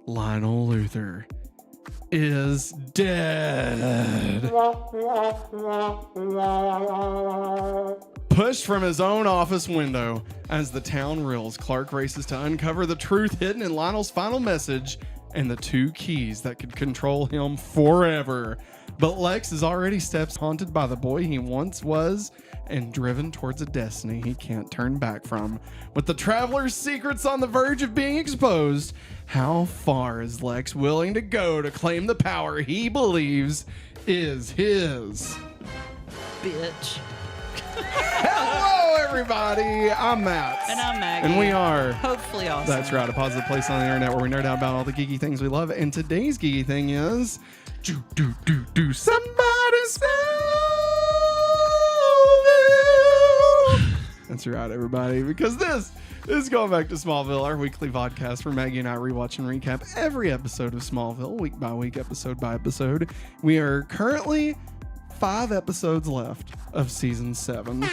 Lionel Luthor is dead. Pushed from his own office window as the town reels, Clark races to uncover the truth hidden in Lionel's final message and the two keys that could control him forever. But Lex is already steps haunted by the boy he once was and driven towards a destiny he can't turn back from. With the Traveler's secrets on the verge of being exposed, how far is Lex willing to go to claim the power he believes is his? Bitch. Hello, everybody. I'm Matt. And I'm Maggie. And we are hopefully awesome. That's right, a positive place on the internet where we nerd out about all the geeky things we love. And today's geeky thing is do somebody Smallville. That's right, everybody, because this is going back to Smallville, our weekly podcast where Maggie and I rewatch and recap every episode of Smallville, week by week, episode by episode. We are currently 5 episodes left of season 7.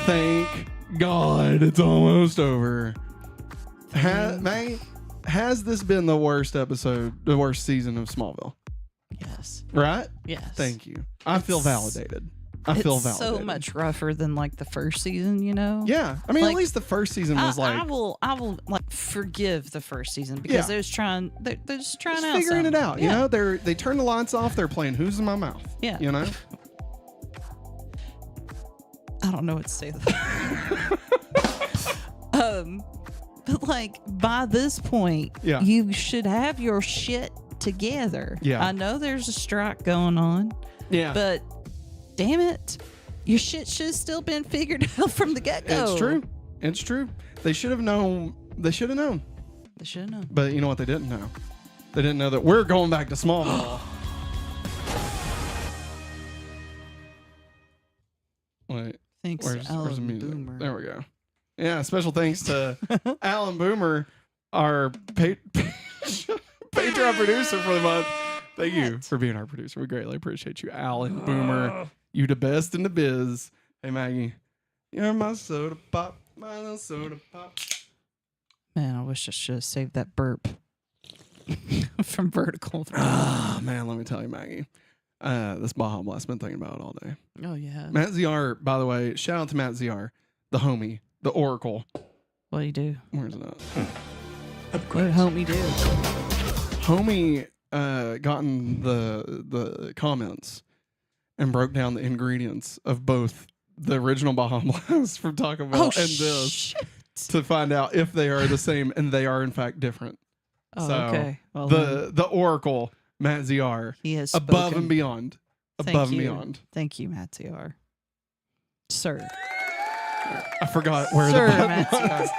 Thank God it's almost over. Maggie, has this been the worst episode, the worst season of Smallville? Yes. Right? Yes. Thank you. I feel validated. I feel validated. So much rougher than like the first season, you know? Yeah. I mean, like, at least the first season was I will like forgive the first season because they're just trying out figuring it out. Yeah. You know, they turn the lights off. They're playing Who's in My Mouth. Yeah. You know? I don't know what to say to that. But like by this point, you should have your shit together. Yeah. I know there's a strike going on. Yeah. But damn it, your shit should have still been figured out from the get-go. It's true. It's true. They should have known. They should have known. They should have known. But you know what they didn't know? They didn't know that we're going back to Smallville. Wait. Thanks where's to Alan the music? Boomer. There we go. Yeah, special thanks to Alan Boomer, our Patreon producer for the month. Thank you for being our producer. We greatly appreciate you, Alan Boomer. You the best in the biz. Hey, Maggie. You're my soda pop. My little soda pop. Man, I wish I should have saved that burp from Vertical. Ah, man, let me tell you, Maggie. This Baja Blast, been thinking about it all day. Oh, yeah. Matt ZR, by the way, shout out to Matt ZR, the homie, the Oracle. What do you do? Where's it at? What did homie do? Homie gotten the comments and broke down the ingredients of both the original Baja Blast from Taco Bell and this to find out if they are the same, and they are in fact different. Oh, so okay. Well, the Oracle, Matt ZR, he has above spoken. and beyond. Thank Above and you. beyond. Thank you, Matt CR. Sir. I forgot where Sir the button Matt was.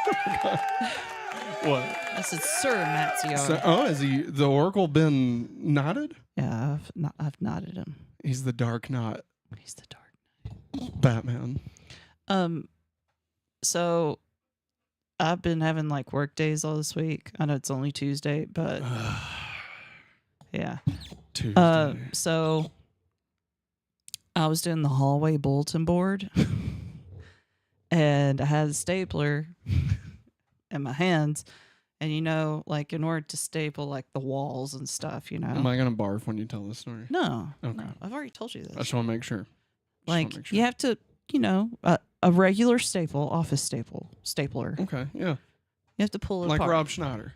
What? I said, Sir Matt CR. So, has the Oracle been knotted? Yeah, I've nodded him. He's the Dark Knight. He's the Dark Batman. So I've been having like work days all this week. I know it's only Tuesday, but yeah. Tuesday. So I was doing the hallway bulletin board and I had a stapler in my hands. And, you know, like in order to staple like the walls and stuff, you know. Am I going to barf when you tell this story? No. Okay. No, I've already told you this. I just want to make sure. Like, you have to, you know, a regular staple, office stapler. Okay, yeah. You have to pull it like apart. Rob Schneider.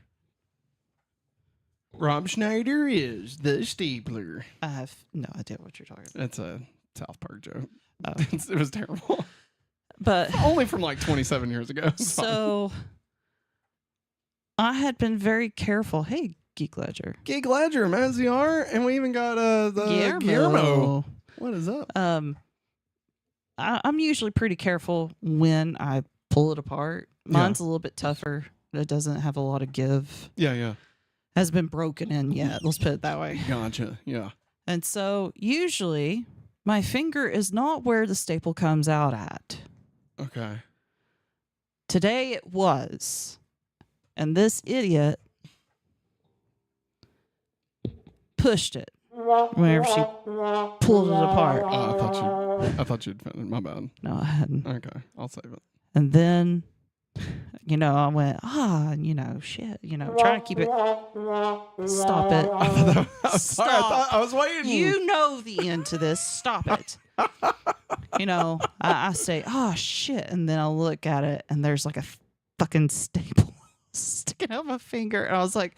Rob Schneider is the stapler. I have no idea what you're talking about. That's a South Park joke. Oh. It was terrible. But only from like 27 years ago. So I had been very careful. Hey, Geek Ledger. Geek Ledger, Matt ZR, and we even got the Guillermo. What is up? I'm usually pretty careful when I pull it apart. Mine's a little bit tougher. It doesn't have a lot of give. Yeah. Hasn't been broken in yet. Let's put it that way. Gotcha. Yeah. And so usually my finger is not where the staple comes out at. Okay. Today it was. And this idiot pushed it whenever she pulled it apart. Oh, I thought you'd found it. My bad. No, I hadn't. Okay, I'll save it. And then I went, shit, trying to keep it. Stop it. I'm sorry, I was waiting. You know the end to this. Stop it. I say, oh, shit. And then I look at it, and there's like a fucking staple sticking out my finger. And I was like,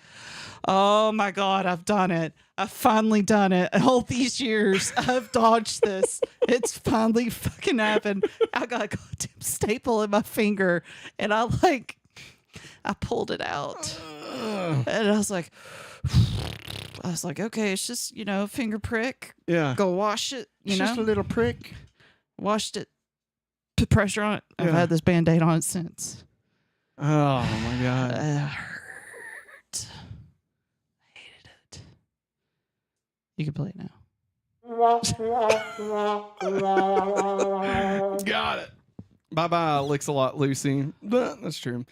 oh, my God, I've done it. I've finally done it. All these years, I've dodged this. It's finally fucking happened. I got a goddamn staple in my finger, and I pulled it out. And I was like, okay, it's just, finger prick. Yeah. Go wash it, Just a little prick. Washed it. Put pressure on it. I've had this Band-Aid on it since. Oh, my God. It hurt. I hated it. You can play it now. Got it. Bye-bye, Licks-a-Lot Lucy. That's true.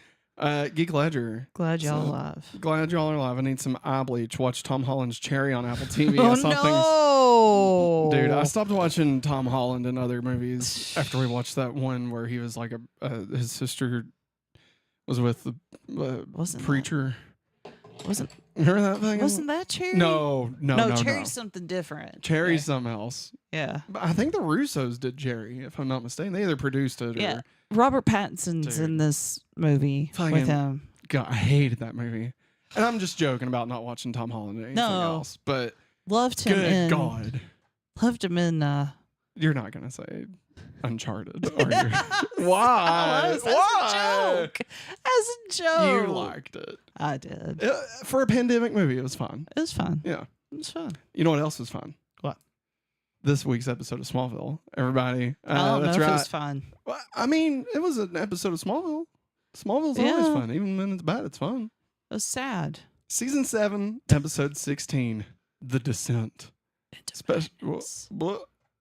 Geek Ledger. Glad y'all alive. Glad y'all are alive. I need some eye bleach. Watch Tom Holland's Cherry on Apple TV. Oh, no. Dude, I stopped watching Tom Holland in other movies after we watched that one where he was like his sister was with the preacher. Remember that thing? Wasn't that Cherry? No. Cherry's something different. Cherry's something else. Yeah. But I think the Russos did Cherry, if I'm not mistaken. They either produced it or... Robert Pattinson's in this movie with him. God, I hated that movie. And I'm just joking about not watching Tom Holland or anything else. But loved him good God. Loved him in... You're not going to say Uncharted, are you? Why? Why? As a joke. You liked it. I did. For a pandemic movie, it was fun. It was fun. Yeah. It was fun. You know what else was fun? What? This week's episode of Smallville. Everybody. I don't know if right. it was fun. Well, I mean, it was an episode of Smallville. Smallville's always fun. Even when it's bad, it's fun. It was sad. Season 7, episode 16, The Descent.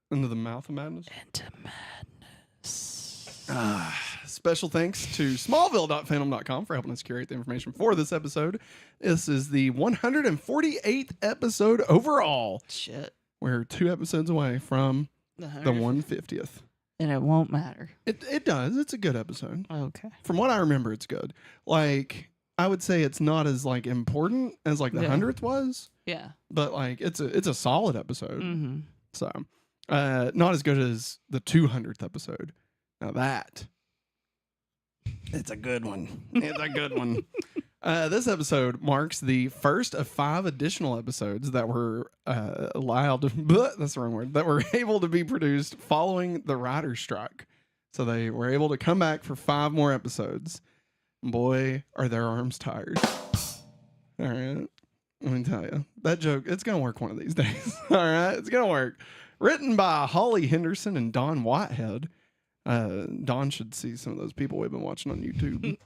Into the Mouth of Madness? Into madness. Special thanks to smallville.fandom.com for helping us curate the information for this episode. This is the 148th episode overall. Shit. We're 2 episodes away from the 150th. And it won't matter. It does. It's a good episode. Okay. From what I remember, it's good. Like, I would say it's not as like important as like the 100th was. Yeah. But like it's a solid episode. Mm-hmm. So not as good as the 200th episode. Now that it's a good one. It's a good one. This episode marks the first of 5 additional episodes that were allowed. That's the wrong word. That were able to be produced following the writer's strike. So they were able to come back for 5 more episodes. Boy, are their arms tired. All right. Let me tell you. That joke, it's going to work one of these days. All right. It's going to work. Written by Holly Henderson and Don Whitehead. Don should see some of those people we've been watching on YouTube.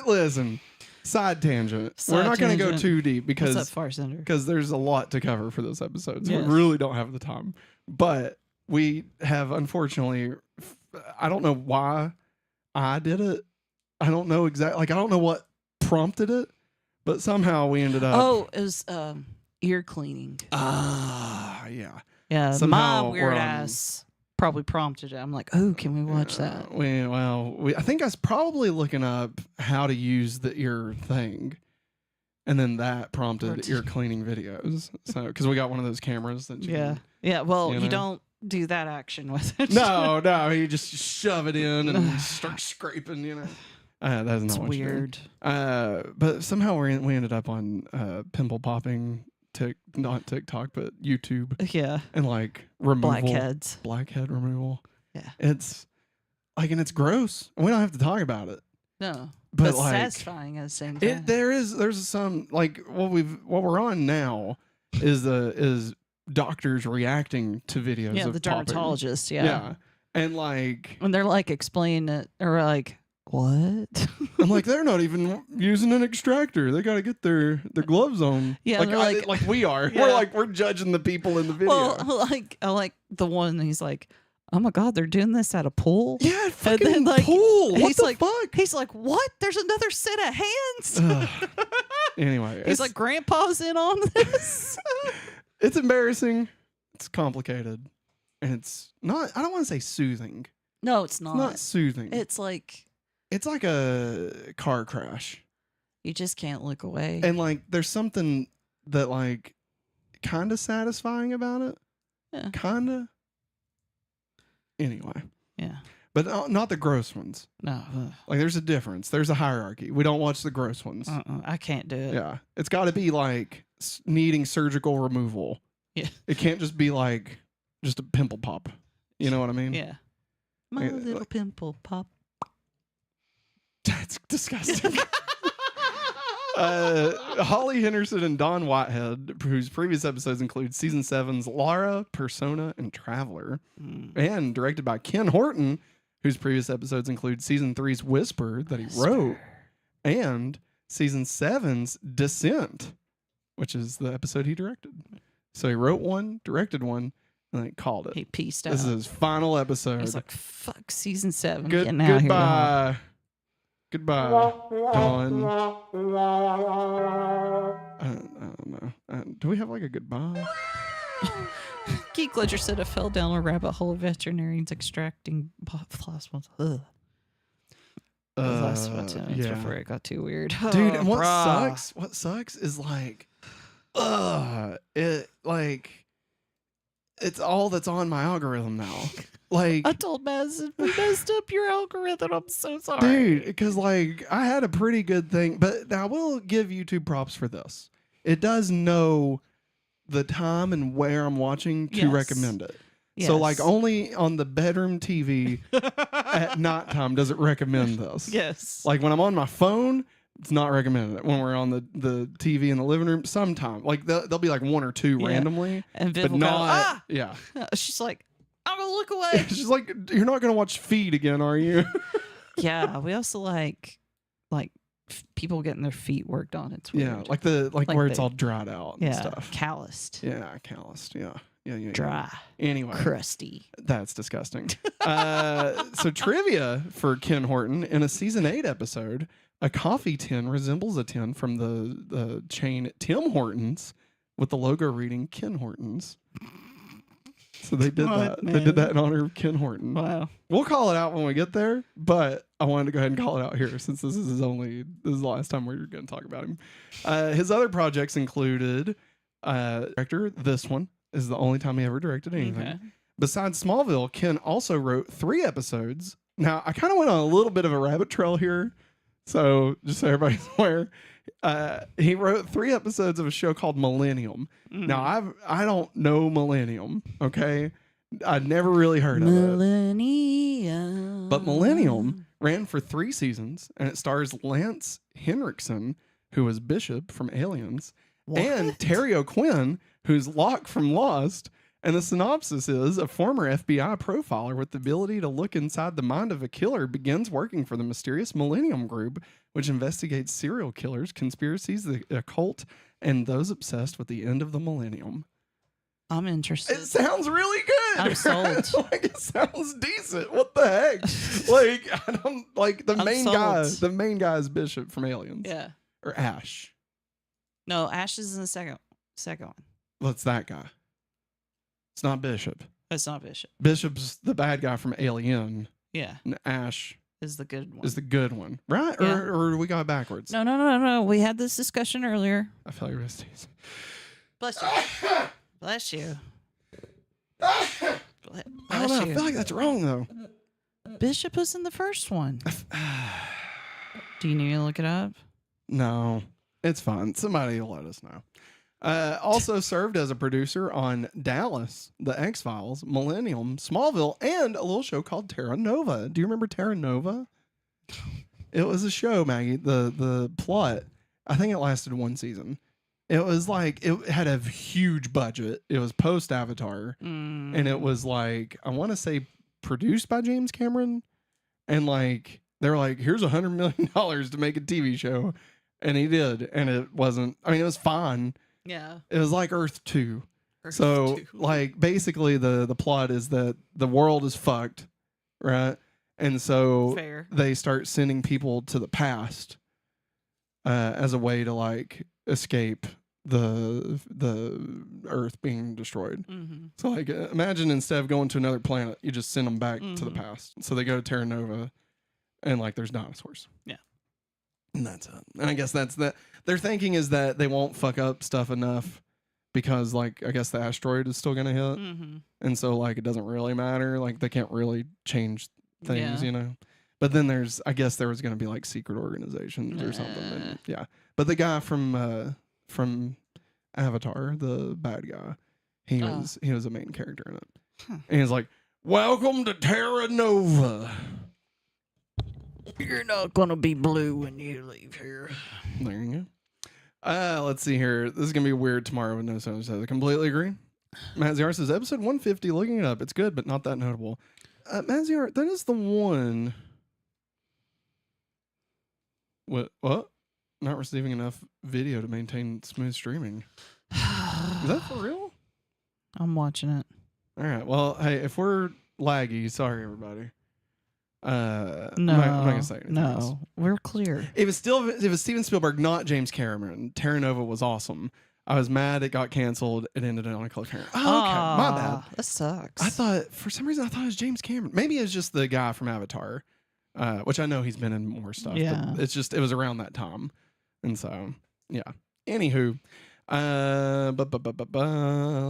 Listen, side tangent. We're not going to go too deep because there's a lot to cover for this episode. So we really don't have the time. But we have, unfortunately, I don't know why I did it. I don't know exactly. Like, I don't know what prompted it, but somehow we ended up. Oh, it was ear cleaning. Yeah. Yeah, somehow my weird ass probably prompted it. I'm like, oh, can we watch that? I think I was probably looking up how to use the ear thing. And then that prompted ear cleaning videos. So, because we got one of those cameras that you Yeah, well, you don't do that action with it. No, you just shove it in and start scraping, That's not weird. But somehow we ended up on pimple popping, not TikTok, but YouTube. Yeah. And like removal. Blackhead removal. Yeah. It's like, and it's gross. We don't have to talk about it. No. But like, satisfying at the same time. There's some like what we're on now is doctors reacting to videos. Yeah, of the dermatologist. Popping. Yeah. And like when they're like explaining it, or like, what? I'm like, they're not even using an extractor. They got to get their gloves on. Yeah, like we are. Yeah. We're judging the people in the video. Well, I like the one. He's like, oh my God, they're doing this at a pool. Yeah, fucking pool. What the fuck? He's like, what? There's another set of hands. Anyway, he's like, Grandpa's in on this. It's embarrassing. It's complicated, and it's not. I don't want to say soothing. No, it's not. It's not soothing. It's like it's like a car crash. You just can't look away. And like there's something that like kind of satisfying about it. Yeah. Kind of. Anyway. Yeah. But not the gross ones. No. Like there's a difference. There's a hierarchy. We don't watch the gross ones. I can't do it. Yeah. It's got to be like needing surgical removal. Yeah. It can't just be like just a pimple pop. You know what I mean? Yeah. My little pimple pop. That's disgusting. Holly Henderson and Don Whitehead, whose previous episodes include season 7's Lara, Persona, and Traveler, and directed by Ken Horton, whose previous episodes include season 3's Whisper that he wrote, and season 7's Descent, which is the episode he directed. So he wrote one, directed one, and then called it. He pieced out. This is his final episode. He's like, fuck season 7. Getting out here. Goodbye. Goodbye, Dawn. I don't know. Do we have like a goodbye? Keith Ledger said I fell down a rabbit hole of veterinarians extracting plasmas. Ugh. Last about 10 minutes before it got too weird. Dude, and what sucks is like, it's all that's on my algorithm now. Like I told Madison, we messed up your algorithm. I'm so sorry. Dude, because like I had a pretty good thing, but I will give YouTube props for this. It does know the time and where I'm watching to recommend it. Yes. So like only on the bedroom TV at nighttime does it recommend this. Yes. Like when I'm on my phone, it's not recommended. When we're on the TV in the living room, sometime like there'll be like one or two randomly, and Viv but will not. Go, Yeah. She's like, I'm gonna look away. She's like, you're not gonna watch Feed again, are you? Yeah. We also like people getting their feet worked on. It's weird. Yeah, like where it's all dried out and stuff. Calloused. Yeah, calloused. Yeah. Dry. Anyway. Crusty. That's disgusting. So trivia for Ken Horton. In a season 8 episode, a coffee tin resembles a tin from the chain Tim Hortons with the logo reading Ken Hortons. So they did that. Man. They did that in honor of Ken Horton. Wow. We'll call it out when we get there, but I wanted to go ahead and call it out here since this is the last time we're going to talk about him. His other projects included director. This one is the only time he ever directed anything. Okay. Besides Smallville, Ken also wrote 3 episodes. Now, I kind of went on a little bit of a rabbit trail here, so just so everybody's aware. He wrote 3 episodes of a show called Millennium. Now I don't know Millennium, okay? I'd never really heard of it. But Millennium ran for 3 seasons, and it stars Lance Henriksen, who was Bishop from Aliens, and Terry O'Quinn, who's Locke from Lost. And the synopsis is a former FBI profiler with the ability to look inside the mind of a killer begins working for the mysterious Millennium Group, which investigates serial killers, conspiracies, the occult, and those obsessed with the end of the millennium. I'm interested. It sounds really good. I'm sold. Like it sounds decent. What the heck? Like I don't like the main guy. The main guy is Bishop from Aliens. Yeah. Or Ash. No, Ash is in the second one. Well, it's that guy. It's not Bishop. It's not Bishop. Bishop's the bad guy from Alien. Yeah. And Ash is the good one. Right? Yeah. Or we got it backwards? No. We had this discussion earlier. I felt your wristies. Bless you. Bless you. I don't know. I feel like that's wrong, though. Bishop was in the first one. Do you need to look it up? No. It's fine. Somebody will let us know. Also served as a producer on Dallas, The X-Files, Millennium, Smallville, and a little show called Terra Nova. Do you remember Terra Nova? It was a show, Maggie. The plot, I think it lasted 1 season. It was like, it had a huge budget. It was post-Avatar. And it was like, I want to say produced by James Cameron. And like, they were like, here's $100 million to make a TV show. And he did. And it wasn't, I mean, it was fine. Yeah. It was like Earth 2. Like basically the plot is that the world is fucked, right? And so they start sending people to the past as a way to like escape the Earth being destroyed. Mm-hmm. So like imagine instead of going to another planet, you just send them back to the past. So they go to Terra Nova and like there's dinosaurs. Yeah. And that's it. And I guess that's that. Their thinking is that they won't fuck up stuff enough because, like, I guess the asteroid is still gonna hit, and so like it doesn't really matter. Like they can't really change things, you know. But then I guess there was gonna be like secret organizations or something. And, yeah. But the guy from Avatar, the bad guy, he was a main character in it, and he's like, "Welcome to Terra Nova. You're not gonna be blue when you leave here." There you go. Let's see here. This is gonna be weird tomorrow with no sound. I completely agree. Matt ZR says episode 150. Looking it up, it's good, but not that notable. Matt ZR, that is the one. What? Not receiving enough video to maintain smooth streaming. Is that for real? I'm watching it. All right. Well, hey, if we're laggy, sorry everybody. No, I'm not gonna say anything else. No, we're clear. It was Steven Spielberg, not James Cameron. Terra Nova was awesome. I was mad it got canceled. It ended on a cliffhanger. Oh, okay, my bad. That sucks. I thought for some reason it was James Cameron. Maybe it's just the guy from Avatar, which I know he's been in more stuff. Yeah, but it was around that time, and so yeah. Anywho,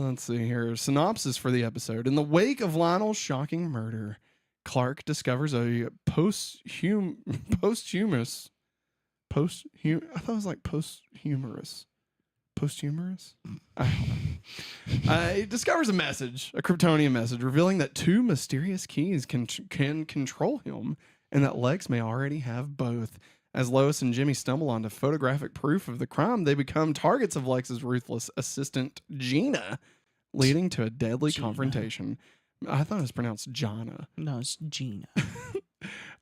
let's see here. Synopsis for the episode: in the wake of Lionel's shocking murder, Clark discovers a posthumous. I thought it was like posthumous. Posthumous? He discovers a Kryptonian message, revealing that 2 mysterious keys can control him, and that Lex may already have both. As Lois and Jimmy stumble onto photographic proof of the crime, they become targets of Lex's ruthless assistant, Gina, leading to a deadly confrontation. I thought it was pronounced Jana. No, it's Gina.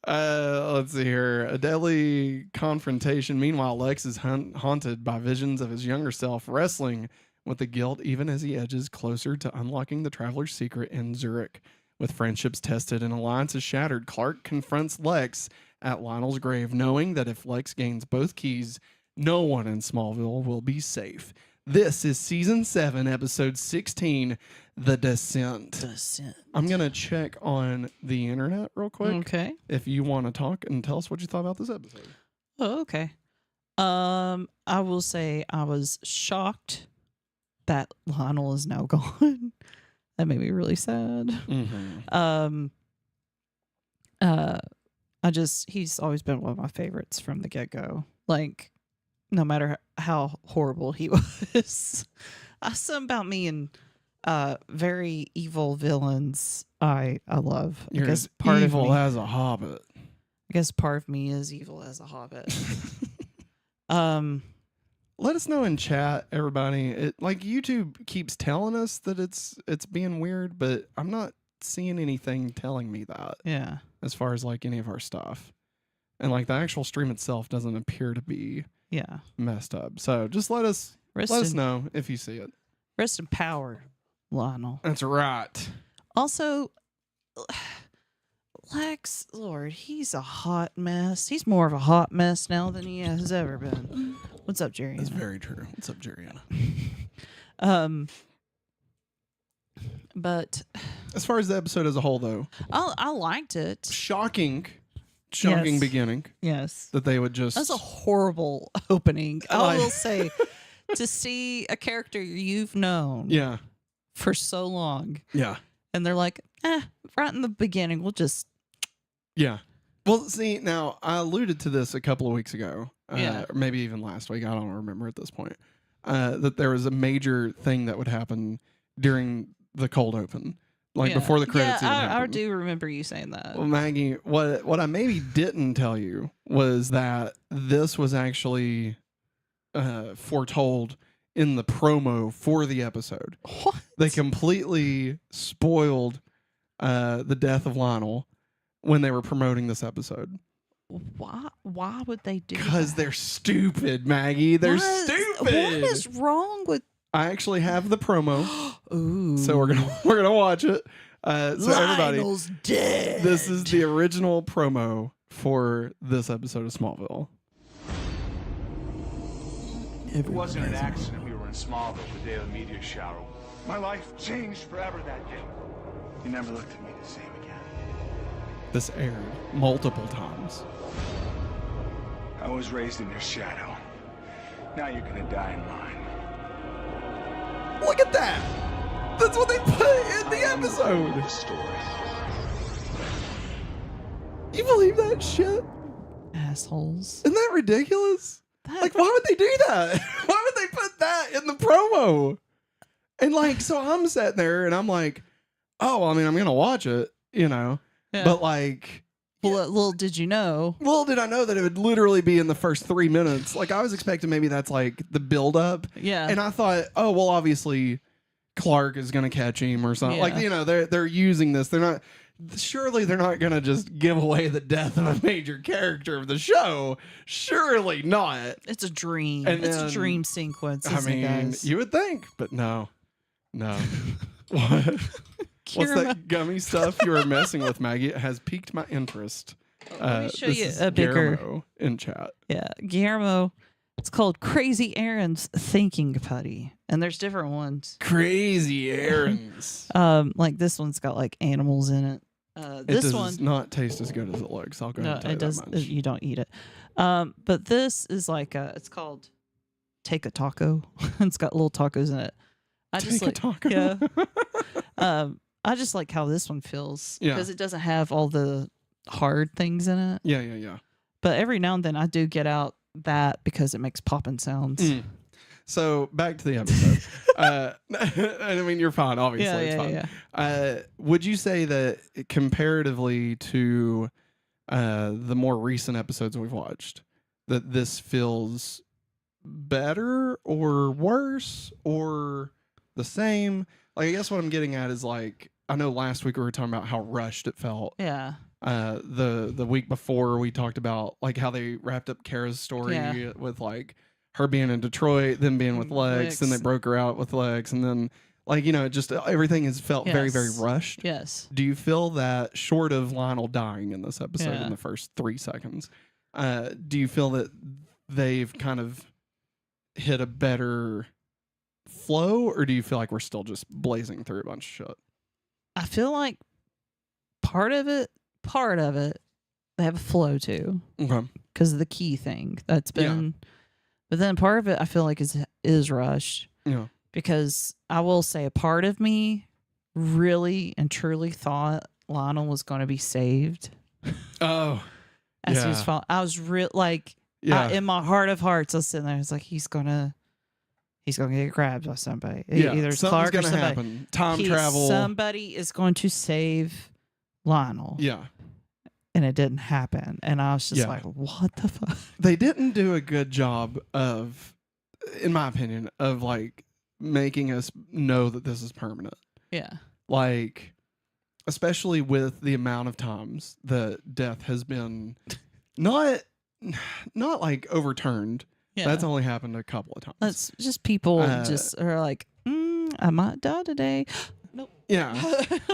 Let's see here. A deadly confrontation. Meanwhile, Lex is haunted by visions of his younger self wrestling with the guilt even as he edges closer to unlocking the traveler's secret in Zurich. With friendships tested and alliances shattered, Clark confronts Lex at Lionel's grave, knowing that if Lex gains both keys, no one in Smallville will be safe. This is Season 7, Episode 16, The Descent. I'm going to check on the internet real quick. Okay. If you want to talk and tell us what you thought about this episode. Oh, okay. I will say I was shocked that Lionel is now gone. That made me really sad. Mm-hmm. He's always been one of my favorites from the get-go. Like, no matter how horrible he was. Something about me and very evil villains I love. You're as evil as a hobbit. I guess part of me is evil as a hobbit. Let us know in chat, everybody. Like YouTube keeps telling us that it's being weird, but I'm not seeing anything telling me that. Yeah. As far as like any of our stuff. And like the actual stream itself doesn't appear to be messed up. So just let us know if you see it. Rest in power, Lionel. That's right. Also, Lex, Lord, he's a hot mess. He's more of a hot mess now than he has ever been. What's up, Jerry? That's very true. What's up, Jerry? But as far as the episode as a whole, though, I liked it. Shocking beginning. Yes, that they would just. That's a horrible opening. I will say, to see a character you've known, for so long, and they're like, right in the beginning, we'll just. Yeah. Well, see, now I alluded to this a couple of weeks ago, or maybe even last week. I don't remember at this point. That there was a major thing that would happen during the cold open, like before the credits. I do remember you saying that. Well, Maggie, what I maybe didn't tell you was that this was actually foretold in the promo for the episode. What? They completely spoiled the death of Lionel when they were promoting this episode. Why would they do that? Because they're stupid, Maggie. They're stupid. What is wrong with... I actually have the promo. Ooh. So we're gonna watch it. So everybody, dead. This is the original promo for this episode of Smallville. It wasn't an accident we were in Smallville the day of the meteor shower. My life changed forever that day. You never looked at me the same again. this aired multiple times. I was raised in your shadow. Now you're gonna die in mine. Look at that! That's what they put in the episode. The story. You believe that shit? Assholes. Isn't that ridiculous? Like, why would they do that? Why would they put that in the promo? And like, so I'm sitting there and I'm like, oh, I mean, I'm gonna watch it, you know. Yeah. But like, Well, little did you know. little did I know that it would literally be in the first 3 minutes. Like, I was expecting maybe that's like the build up. Yeah. And I thought, oh, well, obviously Clark is gonna catch him or something. Yeah. Like, you know, they're using this. Surely they're not gonna just give away the death of a major character of the show. Surely not. It's a dream. And It's a then- dream sequence. I Isn't it, mean, guys? you would think, but no. What? What's that gummy stuff you were messing with, Maggie? It has piqued my interest. Let me show this you is a bigger- Guillermo in chat. Yeah, Guillermo. It's called Crazy Aaron's Thinking Putty, and there's different ones. Crazy errands. Like this one's got like animals in it. It This does one, not taste as good as it looks. I'll go ahead no, and tell it you does. that much. You don't eat it. But this is like it's called Take a Taco. It's got little tacos in it. I just Take a like taco. yeah. I just like how this one feels Yeah. because it doesn't have all the hard things in it. Yeah. But every now and then I do get out that because it makes popping sounds. Mm. So back to the episode. I mean, you're fine. Obviously, it's fine. Would you say that comparatively to the more recent episodes we've watched, that this feels better or worse or the same? Like, I guess what I'm getting at is like, I know last week we were talking about how rushed it felt. Yeah. The week before we talked about like how they wrapped up Kara's story with like her being in Detroit, then being with Lex, then they broke her out with Lex, and then like, you know, just everything has felt very, very rushed. Yes. Do you feel that, short of Lionel dying in this episode Yeah. in the first 3 seconds, do you feel that they've kind of hit a better flow, or do you feel like we're still just blazing through a bunch of shit? I feel like part of it, they have a flow to Okay. because of the key thing that's been. But then part of it, I feel like is rushed. Yeah. Because I will say, a part of me really and truly thought Lionel was going to be saved Oh. as he was falling. I was real like, in my heart of hearts, I was sitting there. I was like, he's gonna get grabbed by somebody. Either it's something's Clark or gonna somebody. happen. Time travel. Somebody is going to save Lionel. Yeah. And it didn't happen. And I was just Yeah. like, what the fuck? They didn't do a good job of, in my opinion, of like making us know that this is permanent. Yeah. Like, especially with the amount of times that death has been not like overturned. Yeah. That's only happened a couple of times. That's just people just are like, I might die today. Nope. Yeah.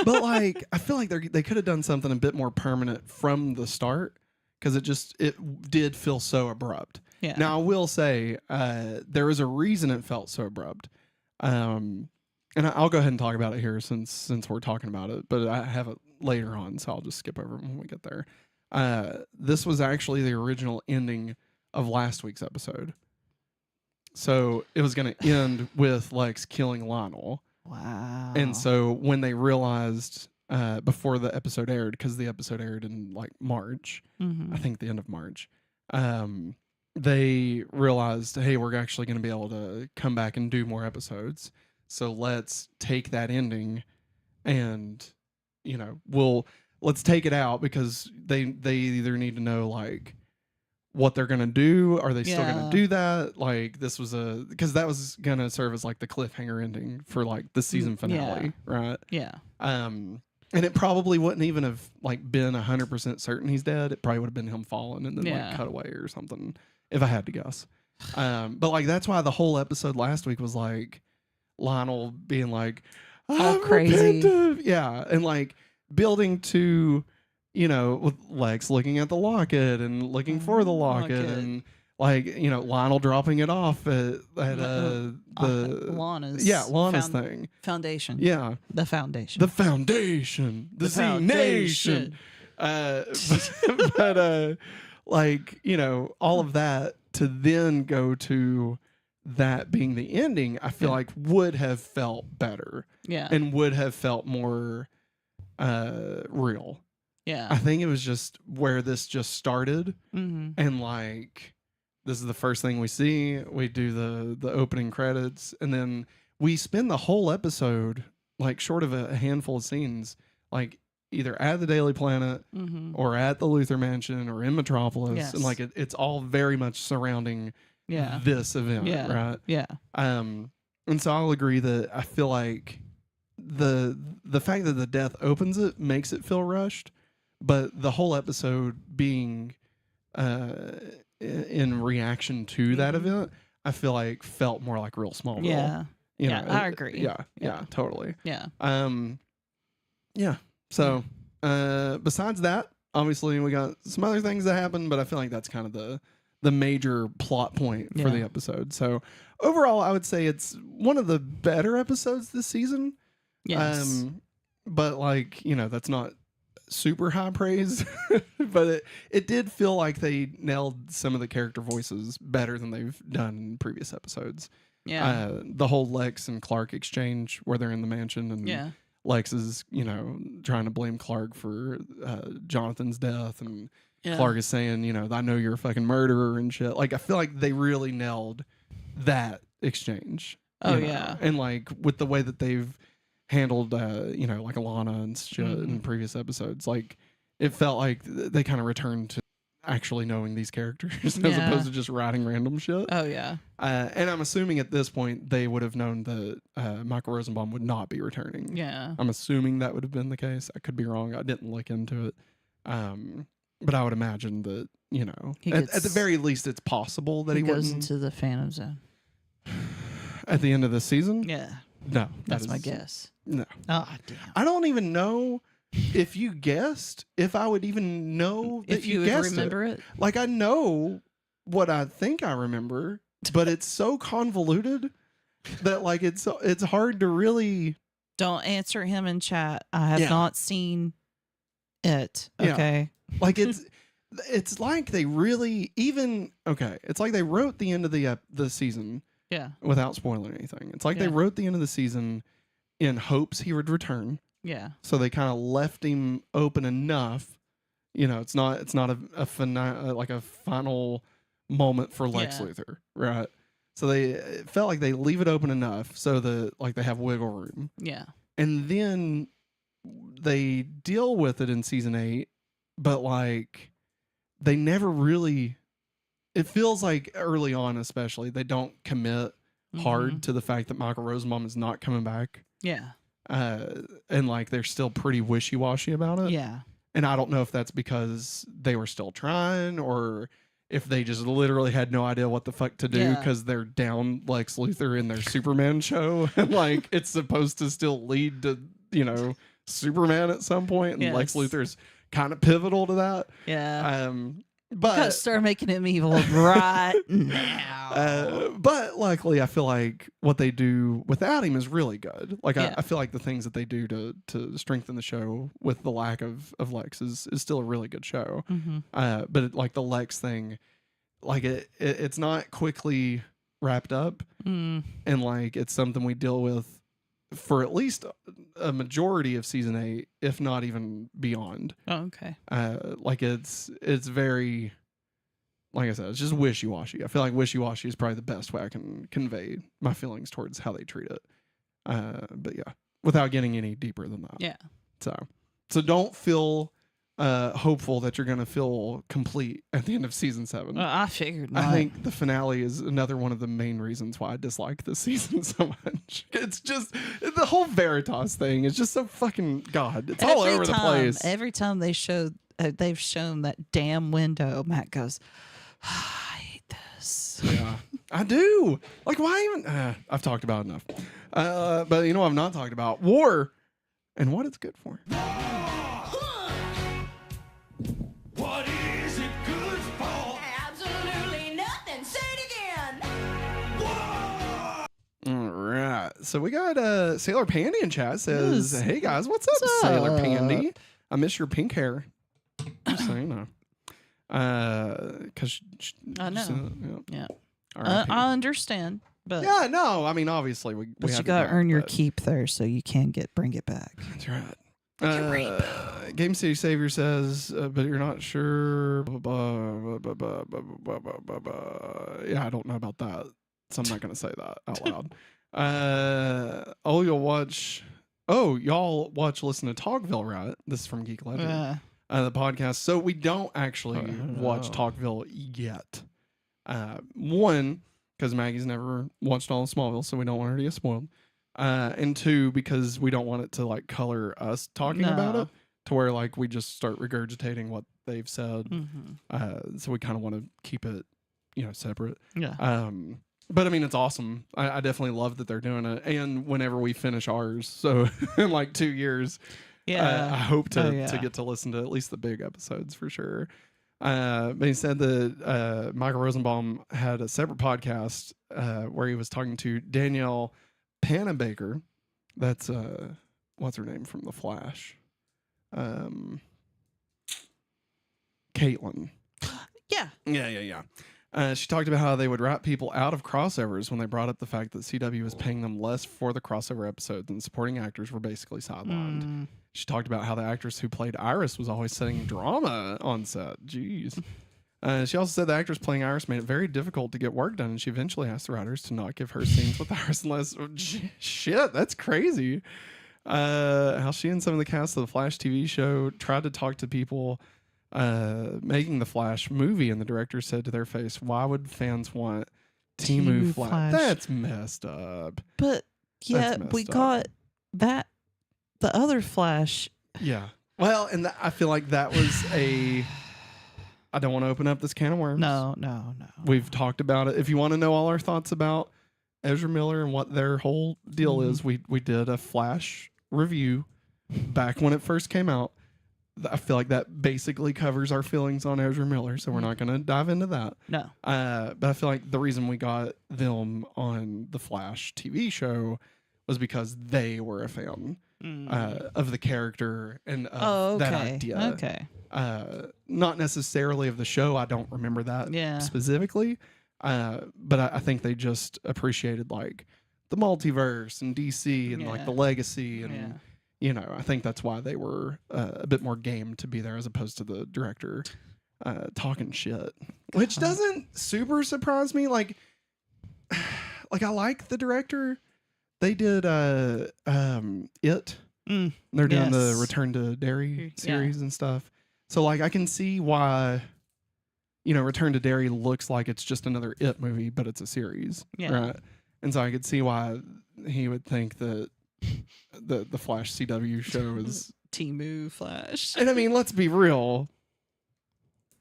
But like, I feel like they could have done something a bit more permanent from the start, because it did feel so abrupt. Yeah. Now, I will say there was a reason it felt so abrupt. And I'll go ahead and talk about it here since we're talking about it, but I have it later on, so I'll just skip over it when we get there. This was actually the original ending of last week's episode. So it was going to end with Lex killing Lionel. Wow. And so when they realized before the episode aired, because the episode aired in like March, I think the end of March, they realized, hey, we're actually going to be able to come back and do more episodes. So let's take that ending and, you know, let's take it out, because they either need to know like what they're going to do. Are they still going to do that? Like, this was because that was going to serve as like the cliffhanger ending for like the season finale. Right. Yeah. And it probably wouldn't even have like been 100% certain he's dead. It probably would have been him falling and then like cut away or something, if I had to guess. But like, that's why the whole episode last week was like Lionel being like, all I'm crazy. repentant. Yeah. And like building to, you know, with Lex looking at the locket and looking for the locket, and like, you know, Lionel dropping it off at the Lana's Lana's thing. Foundation. Yeah. The foundation. The foundation. The Z Nation. but like, you know, all of that to then go to that being the ending, I feel like would have felt better. Yeah. And would have felt more real. Yeah. I think it was just where this just started, Mm-hmm. and like this is the first thing we see. We do the opening credits, and then we spend the whole episode, like short of a handful of scenes, like either at the Daily Planet Mm-hmm. or at the Luthor Mansion or in Metropolis, Yes. and like it's all very much surrounding Yeah. this event, Yeah. right? Yeah. And so I'll agree that I feel like the fact that the death opens it makes it feel rushed, but the whole episode being in reaction to that event, I feel like felt more like real Smallville. Yeah. You Yeah, know, I agree. Yeah, totally. Yeah. Yeah. So besides that, obviously we got some other things that happen, but I feel like that's kind of the major plot point for the episode. So overall, I would say it's one of the better episodes this season. Yes. But like, you know, that's not super high praise, but it did feel like they nailed some of the character voices better than they've done in previous episodes. Yeah. The whole Lex and Clark exchange where they're in the mansion and Lex is, you know, trying to blame Clark for Jonathan's death, and Clark is saying, you know, I know you're a fucking murderer and shit. Like, I feel like they really nailed that exchange. Oh, you know? yeah. And like with the way that they've handled, you know, like Alana and shit in previous episodes, like it felt like they kind of returned to actually knowing these characters as opposed to just writing random shit. Oh, yeah. And I'm assuming at this point they would have known that Michael Rosenbaum would not be returning. Yeah. I'm assuming that would have been the case. I could be wrong. I didn't look into it. But I would imagine that, you know, at the very least, it's possible that he goes wouldn't. into the Phantom Zone. At the end of the season? Yeah. No. That's my guess. No. Oh, damn. I don't even know if you guessed, if I would even know that If you would guessed remember it. Like, I know what I think I remember, but it's so convoluted that, like, it's hard to really. Don't answer him in chat. I have not seen it. Yeah. Okay. Like, it's like they really it's like they wrote the end of the season without spoiling anything. It's like they wrote the end of the season in hopes he would return. Yeah. So they kind of left him open enough. You know, it's not a final moment for Lex Luthor, right? So it felt like they leave it open enough so that like they have wiggle room. Yeah. And then they deal with it in season 8, but like they never really. It feels like early on, especially, they don't commit hard to the fact that Michael Rosenbaum is not coming back. Yeah. And like they're still pretty wishy-washy about it. Yeah. And I don't know if that's because they were still trying or if they just literally had no idea what the fuck to do because they're down Lex Luthor in their Superman show. And like it's supposed to still lead to, you know, Superman at some point, and Lex Luthor's kind of pivotal to that. Yeah. But gotta start making him evil right now. But luckily, I feel like what they do without him is really good. Like I feel like the things that they do to strengthen the show with the lack of Lex is still a really good show. But like the Lex thing, like it's not quickly wrapped up, and like it's something we deal with for at least a majority of season 8, if not even beyond. Oh, okay. Like it's very, like I said, it's just wishy-washy. I feel like wishy-washy is probably the best way I can convey my feelings towards how they treat it. But yeah, without getting any deeper than that. Yeah. So don't feel hopeful that you're going to feel complete at the end of season 7. I figured not. I think the finale is another one of the main reasons why I dislike this season so much. It's just the whole Veritas thing is just so fucking God. It's all over the place. Every time they've shown that damn window, Matt goes, I hate this. Yeah, I do. Like, why even? I've talked about enough. But you know what I've not talked about? War and what it's good for. What is it good for? Absolutely nothing. Say it again. Whoa! All right. So we got Sailor Pandy in chat says, Yes. "Hey guys, what's up, What's Sailor up? Pandy? I miss your pink hair." saying no. Because I know. Yeah. R.I.P. I understand, but Yeah, no. I mean, obviously we but have you to got to go, earn your but- keep there, so you can bring it back. That's right. Game City Savior says, but you're not sure. Yeah, I don't know about that, so I'm not going to say that out loud. Y'all watch, listen to Talkville, right? This is from Geek Ledger, the podcast. So we don't actually watch Talkville yet. One, because Maggie's never watched all of Smallville, so we don't want her to get spoiled. And two, because we don't want it to like color us talking about it to where like we just start regurgitating what they've said. So we kind of want to keep it, separate. Yeah. But I mean, it's awesome. I definitely love that they're doing it. And whenever we finish ours, so in like 2 years, I hope to get to listen to at least the big episodes for sure. But he said that Michael Rosenbaum had a separate podcast where he was talking to Danielle Panabaker. That's what's her name from The Flash? Caitlin. Yeah. She talked about how they would wrap people out of crossovers when they brought up the fact that CW was paying them less for the crossover episodes and supporting actors were basically sidelined. She talked about how the actress who played Iris was always setting drama on set. Jeez. She also said the actress playing Iris made it very difficult to get work done, and she eventually asked the writers to not give her scenes with Iris unless... Shit, that's crazy. How she and some of the cast of the Flash TV show tried to talk to people making the Flash movie, and the director said to their face, "Why would fans want Timu Flash?" That's messed up. But yeah, we got that the other Flash. Yeah. Well, and I feel like that was a... I don't want to open up this can of worms. No. We've talked about it. If you want to know all our thoughts about Ezra Miller and what their whole deal is, we did a Flash review back when it first came out. I feel like that basically covers our feelings on Ezra Miller, so we're not going to dive into that. No. But I feel like the reason we got them on the Flash TV show was because they were a fan of the character and of that idea. Okay. Not necessarily of the show. I don't remember that specifically. But I think they just appreciated like the multiverse and DC and like the legacy and I think that's why they were a bit more game to be there as opposed to the director talking shit, which doesn't super surprise me. Like I like the director. They did It. They're doing the Return to Derry series and stuff. So like I can see why Return to Derry looks like it's just another It movie, but it's a series. Yeah. Right. And so I could see why he would think that the Flash CW show is Timu Flash. And I mean, let's be real.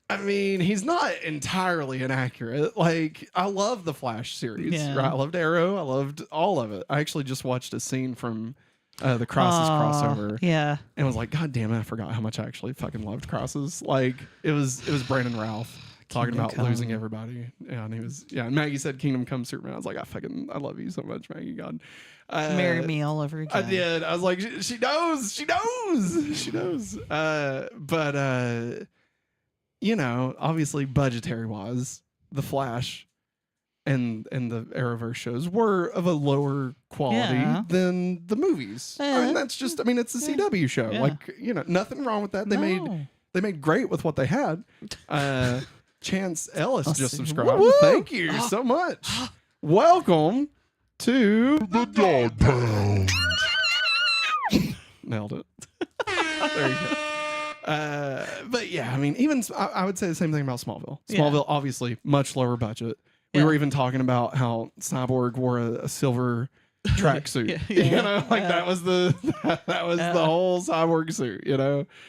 I mean, he's not entirely inaccurate. Like, I love the Flash series. Yeah. Right? I loved Arrow. I loved all of it. I actually just watched a scene from the Crosses crossover. Yeah. And was like, God damn it, I forgot how much I actually fucking loved Crosses. Like, it was Brandon Ralph talking about losing everybody. Yeah, and he was, and Maggie said Kingdom Come Superman. I was like, I love you so much, Maggie. God. Marry me all over again. I did. I was like, she knows. But obviously budgetary wise, the Flash and the Arrowverse shows were of a lower quality than the movies. I mean, that's just, it's a CW show. Yeah. Like, nothing wrong with that. They made great with what they had. Chance Ellis just subscribed. Woo-woo! Thank you so much. Welcome to the Dog Pound. Nailed it. There you go. But yeah, even I would say the same thing about Smallville. Smallville, obviously, much lower budget. We were even talking about how Cyborg wore a silver tracksuit. That was the whole Cyborg suit.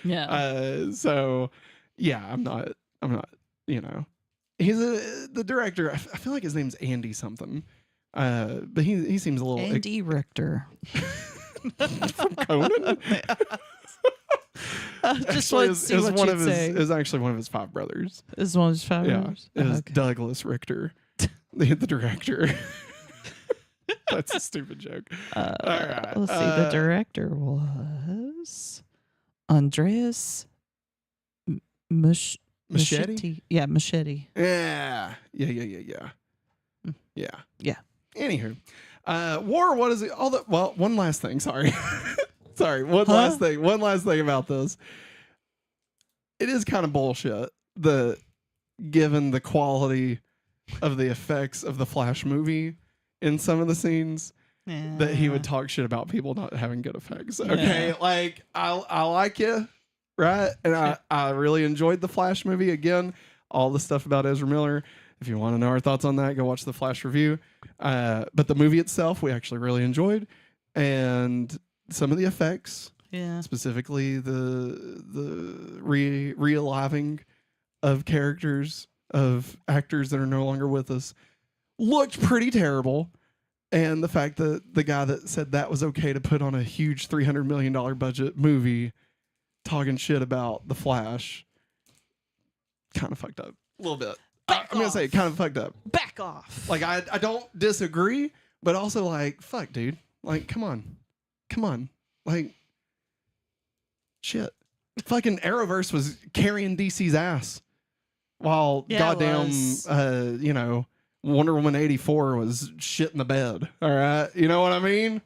Yeah. So yeah, I'm not. He's the director. I feel like his name's Andy something. But he seems a little Andy Richter from Conan. Just want to see what you'd say. It was actually one of his 5 brothers. Is one of his 5 brothers? It was Douglas Richter, the director. That's a stupid joke. All right. Let's see. The director was Andreas Machete? Yeah, machete. Yeah. Mm. Yeah. Anywho. War, what is it? One last thing. Sorry. One last thing about this. It is kind of bullshit. Given the quality of the effects of the Flash movie in some of the scenes, that he would talk shit about people not having good effects. Okay. Yeah. Like I like you. Right. And I really enjoyed the Flash movie. Again, all the stuff about Ezra Miller. If you want to know our thoughts on that, go watch the Flash review. But the movie itself, we actually really enjoyed. And some of the effects, specifically the realiving of characters, of actors that are no longer with us, looked pretty terrible. And the fact that the guy that said that was okay to put on a huge $300 million budget movie talking shit about the Flash, kind of fucked up a little bit. I'm going to say kind of fucked up. Back off. Like, I don't disagree, but also, like, fuck, dude. Like, come on. Like, shit. Fucking Arrowverse was carrying DC's ass while goddamn, Wonder Woman 84 was shit in the bed. All right. You know what I mean?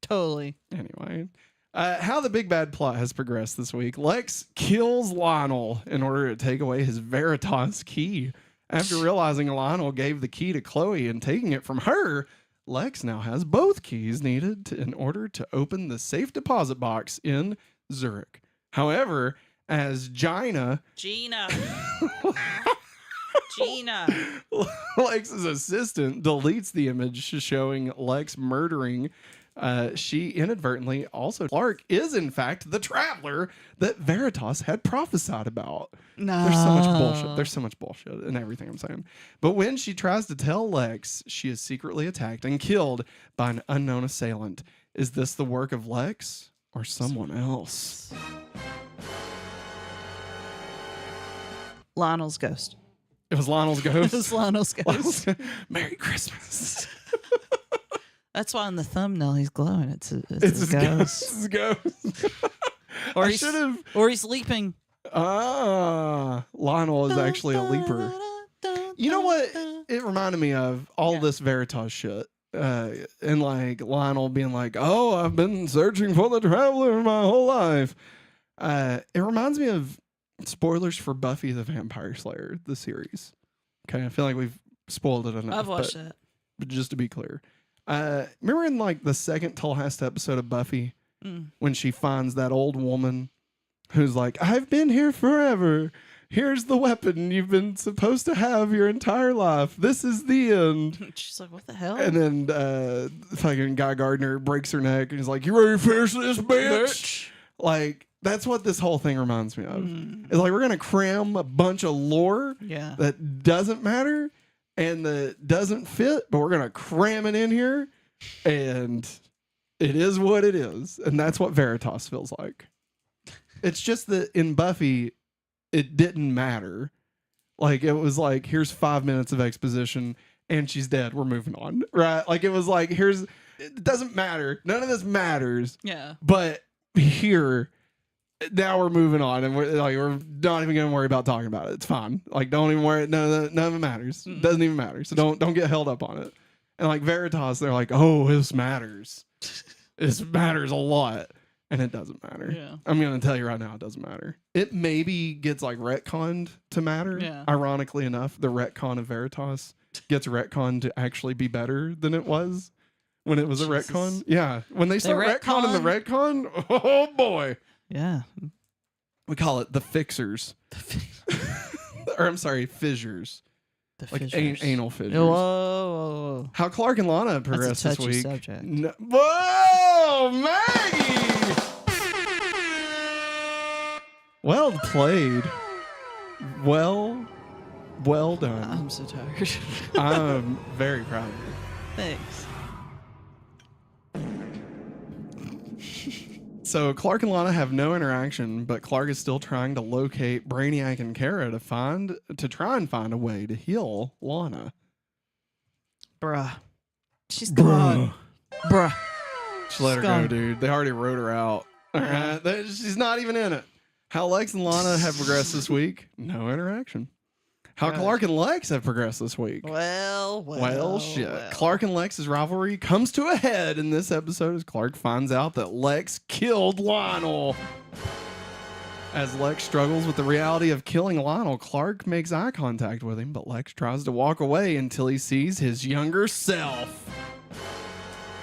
Totally. Anyway. How the big bad plot has progressed this week. Lex kills Lionel in order to take away his Veritas key. After realizing Lionel gave the key to Chloe and taking it from her, Lex now has both keys needed in order to open the safe deposit box in Zurich. However, as Gina, Lex's assistant, deletes the image showing Lex murdering, she inadvertently also, Clark is in fact the traveler that Veritas had prophesied about. No. There's so much bullshit in everything I'm saying. But when she tries to tell Lex, she is secretly attacked and killed by an unknown assailant. Is this the work of Lex or someone else? Lionel's ghost. It was Lionel's ghost. It was Lionel's ghost. Merry Christmas. That's why in the thumbnail he's glowing. It's It's a ghost. It's a ghost. Or he's leaping. Lionel is actually a leaper. You know what it reminded me of? All this Veritas shit. And like Lionel being like, oh, I've been searching for the traveler my whole life. It reminds me of spoilers for Buffy the Vampire Slayer, the series. Okay, I feel like we've spoiled it enough. I've watched that. But just to be clear. Remember in like the second to last episode of Buffy when she finds that old woman who's like, I've been here forever. Here's the weapon you've been supposed to have your entire life. This is the end. She's like, what the hell? And then fucking Guy Gardner breaks her neck and he's like, you ready to finish this, bitch? Like, that's what this whole thing reminds me of. It's like we're going to cram a bunch of lore that doesn't matter and that doesn't fit, but we're going to cram it in here, and it is what it is. And that's what Veritas feels like. It's just that in Buffy, it didn't matter. Like, it was like, here's 5 minutes of exposition, and she's dead. We're moving on, right? Like, it was like, it doesn't matter. None of this matters. Yeah. But here, now we're moving on, and we're not even going to worry about talking about it. It's fine. Like, don't even worry. None of it matters. It doesn't even matter. So don't get held up on it. And like Veritas, they're like, oh, this matters. This matters a lot. And it doesn't matter. Yeah. I'm going to tell you right now, it doesn't matter. It maybe gets like retconned to matter. Yeah. Ironically enough, the retcon of Veritas gets retconned to actually be better than it was when it was a retcon. Yeah. When they start retconning the retcon, oh boy. Yeah. We call it the fixers. Or I'm sorry, fissures. The like fissures. Anal fissures. Whoa. How Clark and Lana progressed That's a this touchy week. subject. No. Whoa, Maggie! Well played. Well done. I'm so tired. I'm very proud of you. Thanks. So Clark and Lana have no interaction, but Clark is still trying to locate Brainiac and Kara to try and find a way to heal Lana. Bruh. She's gone. Bruh. Just let her go, dude. They already wrote her out. All right. She's not even in it. How Lex and Lana have progressed this week? No interaction. How Good. Clark and Lex have progressed this week? Well, Shit. Clark and Lex's rivalry comes to a head in this episode as Clark finds out that Lex killed Lionel. As Lex struggles with the reality of killing Lionel, Clark makes eye contact with him, but Lex tries to walk away until he sees his younger self,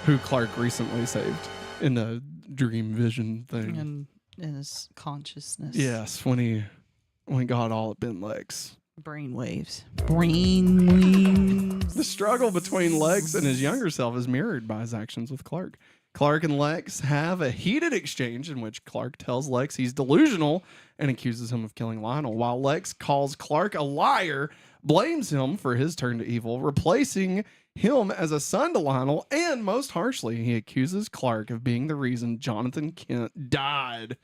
who Clark recently saved in the dream vision thing. And in his consciousness. Yes, when he got all up in Lex. Brainwaves. Brainwaves. The struggle between Lex and his younger self is mirrored by his actions with Clark. Clark and Lex have a heated exchange in which Clark tells Lex he's delusional and accuses him of killing Lionel, while Lex calls Clark a liar, blames him for his turn to evil, replacing him as a son to Lionel, and most harshly, he accuses Clark of being the reason Jonathan Kent died.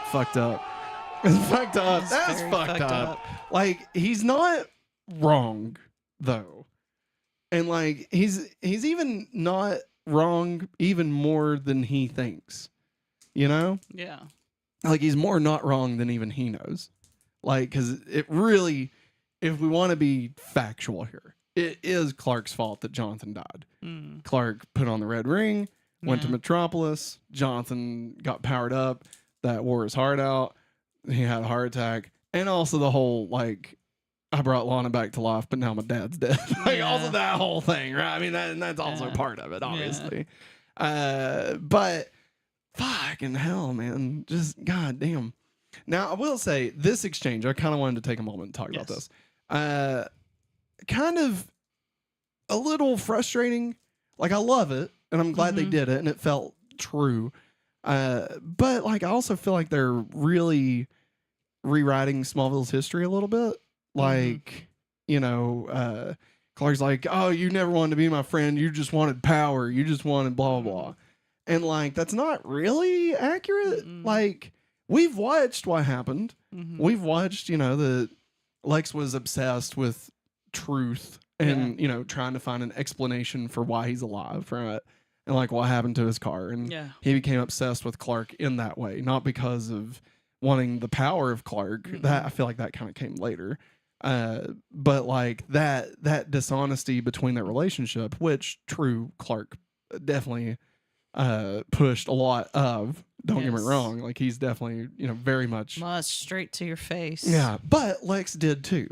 Fucked up. It's fucked up. That's very fucked fucked up. up. Like, he's not wrong, though. And like, he's even not wrong even more than he thinks. You know? Yeah. Like, he's more not wrong than even he knows. Like, because it really, if we want to be factual here, it is Clark's fault that Jonathan died. Mm. Clark put on the red ring, went to Yeah. Metropolis. Jonathan got powered up. That wore his heart out. He had a heart attack. And also the whole, like, I brought Lana back to life, but now my dad's dead. Like, Yeah. also that whole thing, right? I mean, that's also Yeah. part of it, obviously. But fucking hell, man. Just goddamn. Now, I will say, this exchange, I kind of wanted to take a moment and talk about Yes. this. Kind of a little frustrating. Like, I love it, and I'm glad they Mhm. did it, and it felt true. But, like, I also feel like they're really rewriting Smallville's history a little bit. Like, you know, Clark's like, oh, you never wanted to be my friend. You just wanted power. You just wanted blah, blah, blah. And, like, that's not really accurate. Mm-mm. Like, we've watched what happened. Mhm. We've watched, you know, that Lex was obsessed with truth and, you know, trying to find an explanation for why he's alive, right? And, like, what happened to his car. And Yeah. he became obsessed with Clark in that way, not because of wanting the power of Clark. That I feel like that kind of came later. But like that dishonesty between their relationship, which true Clark definitely pushed a lot of. Don't get me Yes. wrong, like he's definitely, you know, very much. Well, that's straight to your face. Yeah, but Lex did too.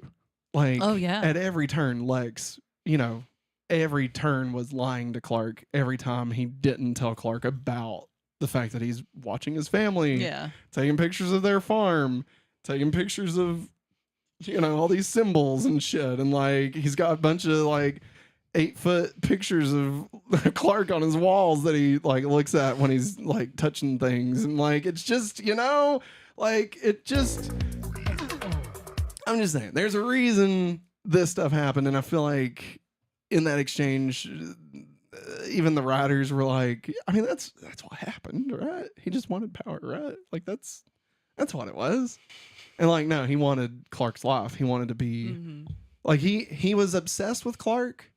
Like, Oh, yeah. at every turn, Lex, you know, every turn was lying to Clark. Every time he didn't tell Clark about the fact that he's watching his family, Yeah. taking pictures of their farm, taking pictures of, you know, all these symbols and shit. And like, he's got a bunch of like 8-foot pictures of Clark on his walls that he like looks at when he's like touching things. And like, it's just, you know, like it just, I'm just saying there's a reason this stuff happened. And I feel like in that exchange, even the writers were like, I mean, that's what happened, right? He just wanted power, right? Like that's what it was. And like, no, he wanted Clark's life. He wanted to be like he was obsessed with Clark,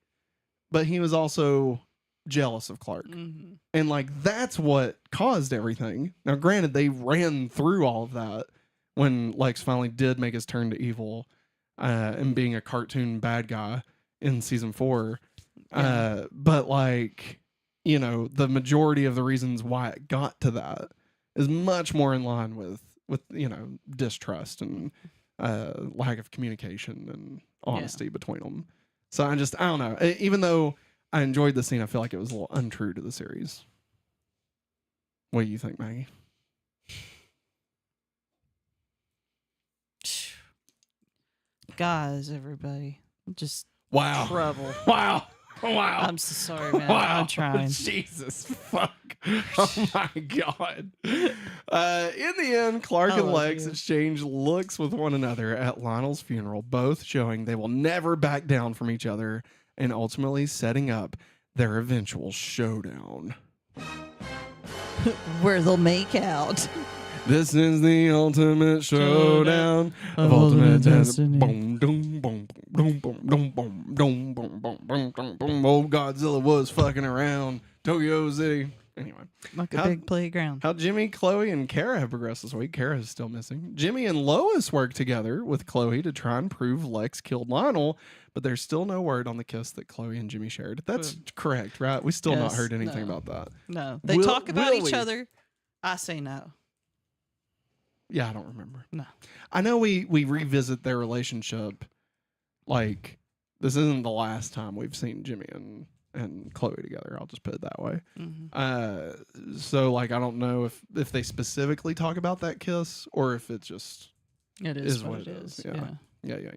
but he was also jealous of Clark. And like that's what caused everything. Now, granted, they ran through all of that when Lex finally did make his turn to evil and being a cartoon bad guy in season 4. But like, you know, the majority of the reasons why it got to that is much more in line with you know, distrust and lack of communication and honesty between them. So I don't know. Even though I enjoyed the scene, I feel like it was a little untrue to the series. What do you think, Maggie? Guys, everybody. Just Wow. trouble. Wow. Wow. I'm so sorry, man. Wow. I'm trying. Jesus fuck. Oh my God. In the end, Clark I and love Lex you. exchange looks with one another at Lionel's funeral, both showing they will never back down from each other and ultimately setting up their eventual showdown. Where they'll make out. This is the ultimate showdown of ultimate destiny. Boom, boom, boom, boom, boom, boom, boom, boom, boom, boom, boom, boom, boom. Old Godzilla was fucking around. Tokyo City. Anyway. Like a big playground. How Jimmy, Chloe, and Kara have progressed this week. Kara is still missing. Jimmy and Lois work together with Chloe to try and prove Lex killed Lionel, but there's still no word on the kiss that Chloe and Jimmy shared. That's correct, right? We still not heard anything about that. No. They talk about each other. I say no. Yeah, I don't remember. No. I know we revisit their relationship. Like, this isn't the last time we've seen Jimmy and Chloe together. I'll just put it that way. Mm-hmm. So, like, I don't know if they specifically talk about that kiss or if it just is what it is. Yeah.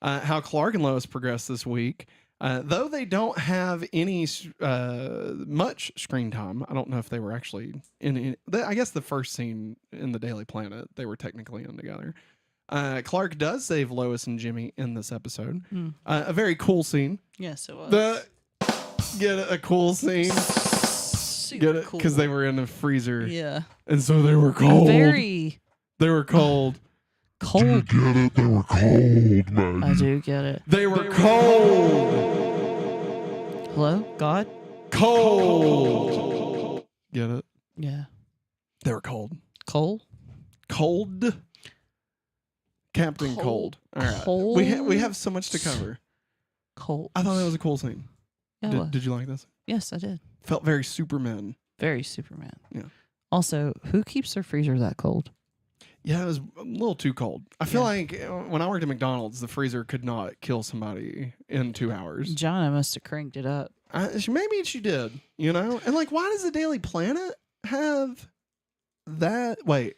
How Clark and Lois progress this week. Though they don't have any much screen time, I don't know if they were actually I guess the first scene in the Daily Planet, they were technically in together. Clark does save Lois and Jimmy in this episode. A very cool scene. Yes, it was. Get a cool scene. Super Get it? cool. Because they were in a freezer. Yeah. And so they were cold. They were cold. Cold. Do you get it? They were cold, Maggie. I do get it. They were cold. Hello, God? Cold. Get it? Yeah. They were cold. Cold? Cold. Captain Cold. All right. Cold? We have so much to cover. Cold. I thought that was a cool scene. Yeah, Did you like this? Yes, I did. Felt very Superman. Very Superman. Yeah. Also, who keeps their freezer that cold? Yeah, it was a little too cold. I feel like when I worked at McDonald's, the freezer could not kill somebody in 2 hours. Jonna must have cranked it up. Maybe she did, you know? And like, why does the Daily Planet have that? Wait.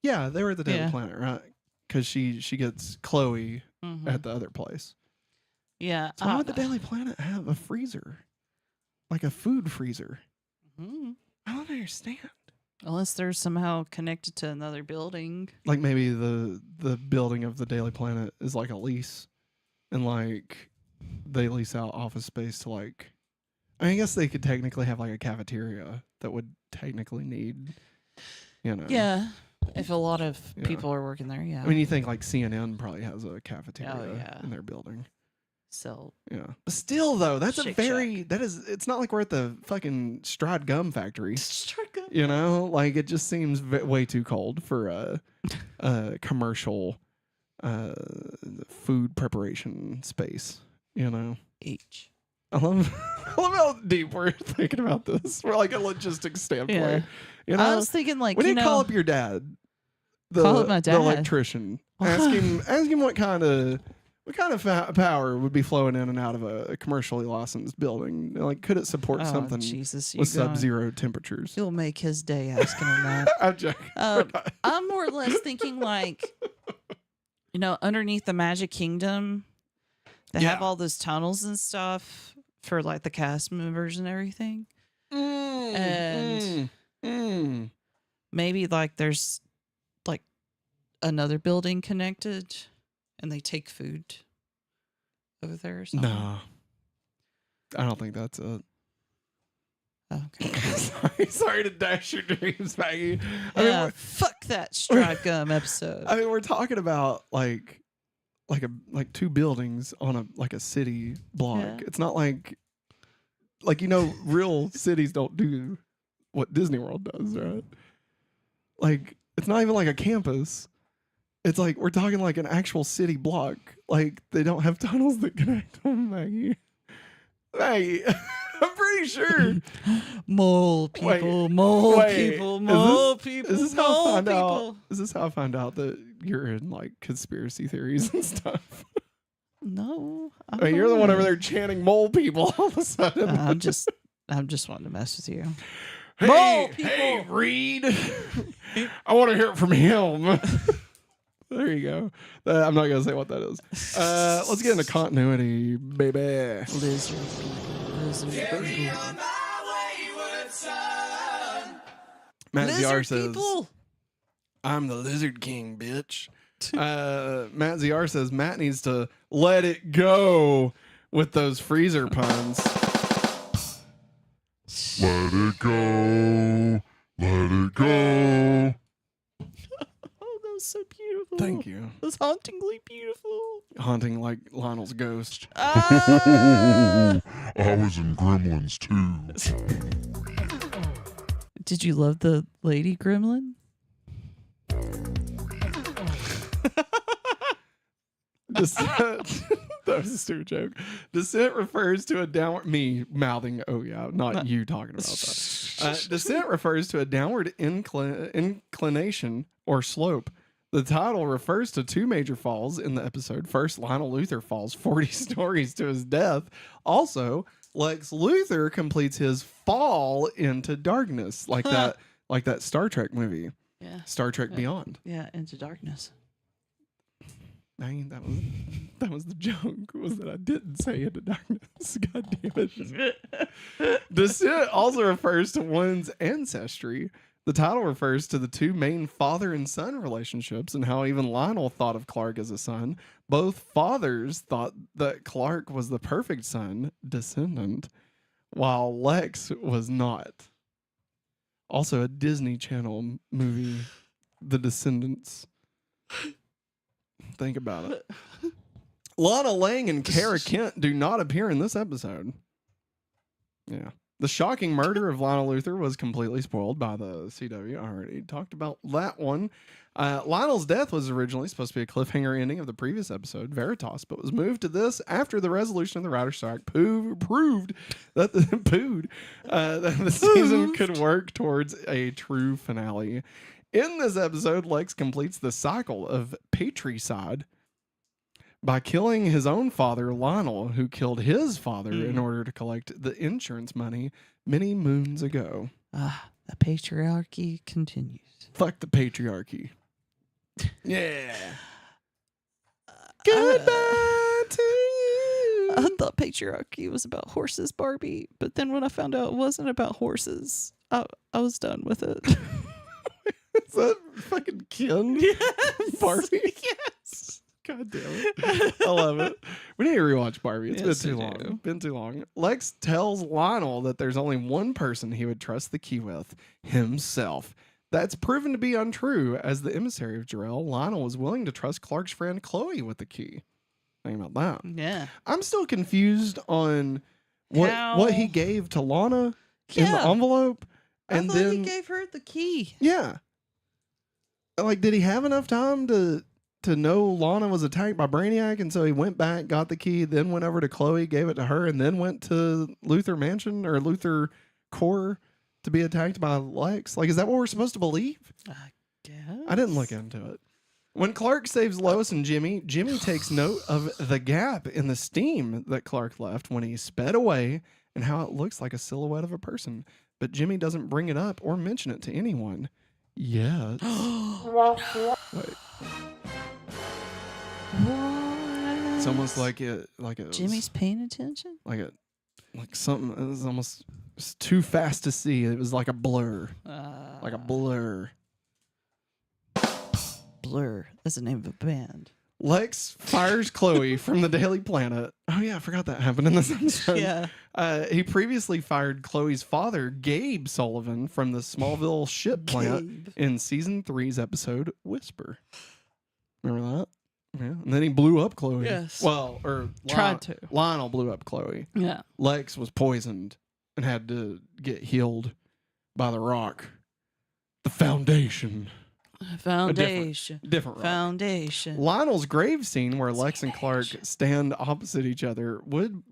Yeah, they were at the Daily Planet, right? Because she gets Chloe at the other place. Yeah. So why would the Daily Planet have a freezer? Like a food freezer? Mm-hmm. I don't understand. Unless they're somehow connected to another building. Like maybe the building of the Daily Planet is like a lease. And like they lease out office space to like... I mean, I guess they could technically have like a cafeteria that would technically need, you know... Yeah. If a lot of people are working there, yeah. I mean, you think like CNN probably has a cafeteria in their building. So yeah, but still though, that's Shake it's not like we're at the fucking Stride Gum factory. You know, like it just seems way too cold for a commercial food preparation space. You know, I love how deep we're thinking about this. We're like a logistics standpoint. Yeah. You know, I was thinking like, when you call up your dad, call up my dad, the electrician, ask him what kind of power would be flowing in and out of a commercially licensed building. Like, could it support something with sub-zero temperatures? You'll make his day asking him that. I'm joking. I'm more or less thinking like, you know, underneath the Magic Kingdom, they have all those tunnels and stuff for like the cast members and everything. And maybe like there's like another building connected and they take food over there or something. No. I don't think that's it. Okay. Sorry to dash your dreams, Maggie. Fuck that Stride Gum episode. I mean, we're talking about like two buildings on a city block. Yeah. It's not like you know, real cities don't do what Disney World does, right? Like, it's not even like a campus. It's like we're talking like an actual city block. Like, they don't have tunnels that connect them, Maggie. Maggie, I'm pretty sure. Mole people, mole people, mole people. Is this how I find out? Is this how I find out that you're in like conspiracy theories and stuff? No, I mean, you're the one over there chanting "mole people" all of a sudden. I'm just wanting to mess with you. Hey, Reed. I want to hear it from him. There you go. I'm not gonna say what that is. Let's get into continuity, baby. Lizard. Matt ZR Lizard says, people. "I'm the Lizard King, bitch." Matt ZR says Matt needs to let it go with those freezer puns. Let it go. Let it go. Oh, that was so beautiful. Thank you. It was hauntingly beautiful. Haunting like Lionel's ghost. I was in Gremlins too. Did you love the lady gremlin? Descent. That was a stupid joke. Descent refers to a downward. Me mouthing. Oh yeah, not you talking about that. Descent refers to a downward inclination or slope. The title refers to two major falls in the episode. First, Lionel Luthor falls 40 stories to his death. Also, Lex Luthor completes his fall into darkness, like that Star Trek movie. Yeah. Star Trek Beyond. Yeah, Into Darkness. Dang, that was the joke, was that I didn't say Into Darkness. God damn it. Descent also refers to one's ancestry. The title refers to the two main father and son relationships and how even Lionel thought of Clark as a son. Both fathers thought that Clark was the perfect son, descendant, while Lex was not. Also a Disney Channel movie, The Descendants. Think about it. Lana Lang and Kara Kent do not appear in this episode. Yeah. The shocking murder of Lionel Luthor was completely spoiled by the CW. I already talked about that one. Lionel's death was originally supposed to be a cliffhanger ending of the previous episode, Veritas, but was moved to this after the resolution of the writer's strike proved that the season could work towards a true finale. In this episode, Lex completes the cycle of patricide by killing his own father, Lionel, who killed his father in order to collect the insurance money many moons ago. The patriarchy continues. Fuck the patriarchy. Yeah. Goodbye to you. I thought patriarchy was about horses, Barbie, but then when I found out it wasn't about horses, I was done with it. Is that fucking Ken? Yes. Barbie? Yes. God damn it. I love it. We need to rewatch Barbie. It's Yes, been too we long. do. Been too long. Lex tells Lionel that there's only one person he would trust the key with, himself. That's proven to be untrue. As the emissary of Jor-El, Lionel was willing to trust Clark's friend Chloe with the key. Think about that. Yeah. I'm still confused on what he gave to Lana in the Yeah. envelope. I And thought then he gave her the key. yeah. Like, did he have enough time to know Lana was attacked by Brainiac, and so he went back, got the key, then went over to Chloe, gave it to her, and then went to Luthor Mansion or Luthor Core to be attacked by Lex? Like, is that what we're supposed to believe? I guess. I didn't look into it. When Clark saves Lois and Jimmy takes note of the gap in the steam that Clark left when he sped away and how it looks like a silhouette of a person. But Jimmy doesn't bring it up or mention it to anyone. Yes. Wait. It's almost like it was, Jimmy's paying attention? like something. It was almost too fast to see. It was like a blur. Like a blur. Blur. That's the name of a band. Lex fires Chloe from the Daily Planet. Oh yeah, I forgot that happened in this episode. Yeah. He previously fired Chloe's father, Gabe Sullivan, from the Smallville ship plant in season 3's episode Whisper. Remember that? Yeah. And then he blew up Chloe. Yes. Well, or Tried to. Lionel blew up Chloe. Yeah. Lex was poisoned and had to get healed by the rock. The Foundation. Foundation. Different rock. Foundation. Lionel's grave scene where Lex and Clark stand opposite each other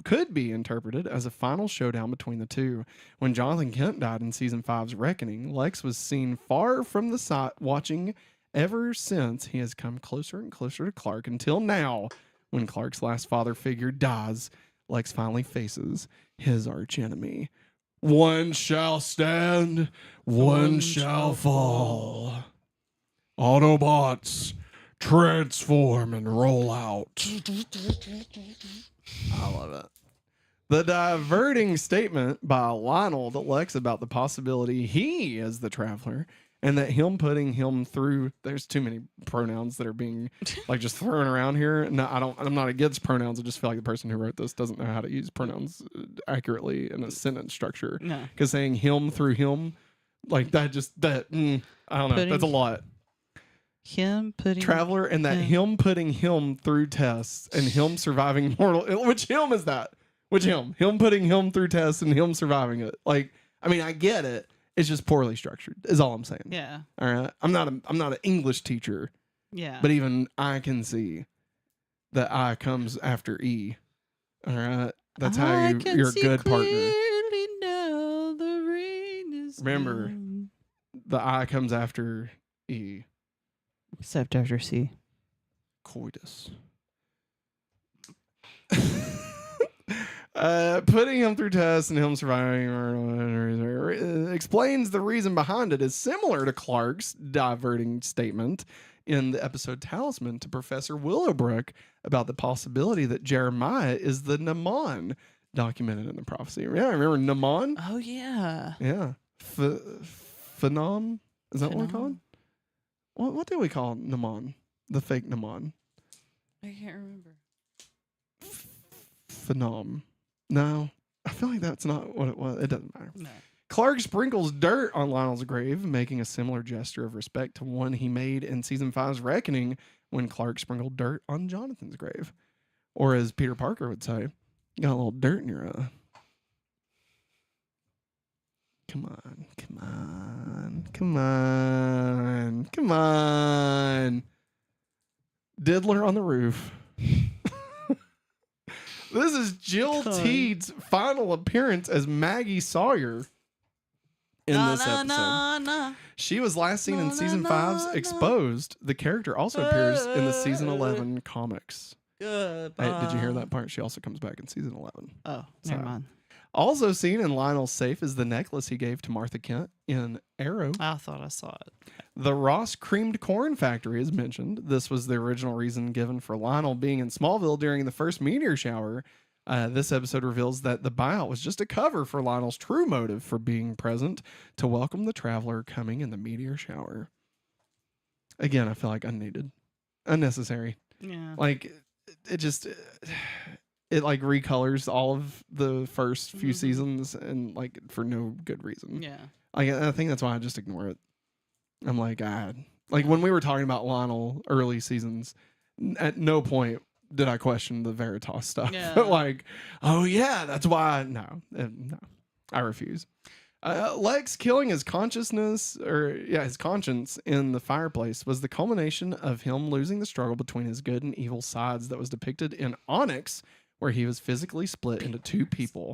could be interpreted as a final showdown between the two. When Jonathan Kent died in season 5's Reckoning, Lex was seen far from the side watching. Ever since, he has come closer and closer to Clark until now, when Clark's last father figure dies, Lex finally faces his archenemy. One shall stand, one shall fall. Autobots, transform and roll out. I love it. The diverting statement by Lionel to Lex about the possibility he is the Traveler and that him putting him through, there's too many pronouns that are being like just thrown around here. No, I'm not against pronouns. I just feel like the person who wrote this doesn't know how to use pronouns accurately in a sentence structure. No. Because saying him through him, like that I don't know. That's a lot. Him putting Traveler and that him putting him through tests and him surviving mortal. Which him is that? Which him? Him putting him through tests and him surviving it. Like, I mean, I get it. It's just poorly structured. Is all I'm saying. Yeah. All right. I'm not an English teacher, Yeah. but even I can see that I comes after E. All right. That's how you're a good partner. Now the rain is Remember, gone. the I comes after E. Except after C. Coitus. Putting him through tests and him surviving explains the reason behind it is similar to Clark's diverting statement in the episode Talisman to Professor Willowbrook about the possibility that Jeremiah is the Naman documented in the prophecy. Yeah, remember Naman? Oh yeah. Yeah. Phenom? Is that what we call him? What do we call Naman? The fake Naman? I can't remember. Phenom. No, I feel like that's not what it was. It doesn't matter. No. Clark sprinkles dirt on Lionel's grave, making a similar gesture of respect to one he made in season 5's Reckoning when Clark sprinkled dirt on Jonathan's grave. Or as Peter Parker would say, you got a little dirt in your eye. Come on, come on, come on, come on. Diddler on the roof. This is Jill Teed's final appearance as Maggie Sawyer in this episode. She was last seen in season 5's Exposed. The character also appears in the season 11 comics. Goodbye. Hey, did you hear that part? She also comes back in season 11. Oh, So- never mind. Also seen in Lionel's safe is the necklace he gave to Martha Kent in Arrow. I thought I saw it. The Ross creamed corn factory is mentioned. This was the original reason given for Lionel being in Smallville during the first meteor shower. This episode reveals that the buyout was just a cover for Lionel's true motive for being present to welcome the traveler coming in the meteor shower. Again, I feel like unneeded, unnecessary. Yeah. Like it just it like recolors all of the first few seasons and like for no good reason. Yeah. I think that's why I just ignore it. I'm like, like when we were talking about Lionel early seasons, at no point did I question the Veritas stuff. Yeah. Like, oh yeah, that's why. No, I refuse. Lex killing his consciousness, his conscience in the fireplace was the culmination of him losing the struggle between his good and evil sides that was depicted in Onyx, where he was physically split into two people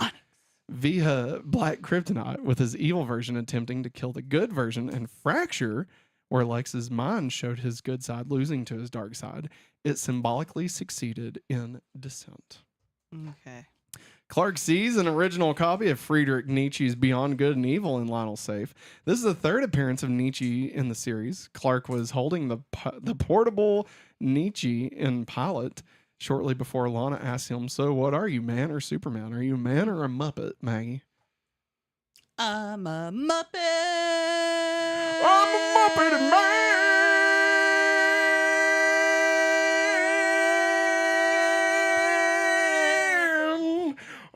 via black kryptonite, with his evil version attempting to kill the good version, and Fracture, where Lex's mind showed his good side losing to his dark side. It symbolically succeeded in Descent. Okay. Clark sees an original copy of Friedrich Nietzsche's Beyond Good and Evil in Lionel's safe. This is the third appearance of Nietzsche in the series. Clark was holding the portable Nietzsche in Pilot shortly before Lana asked him, "So what are you, man or Superman? Are you a man or a Muppet, Maggie?" I'm a Muppet. I'm a Muppet man.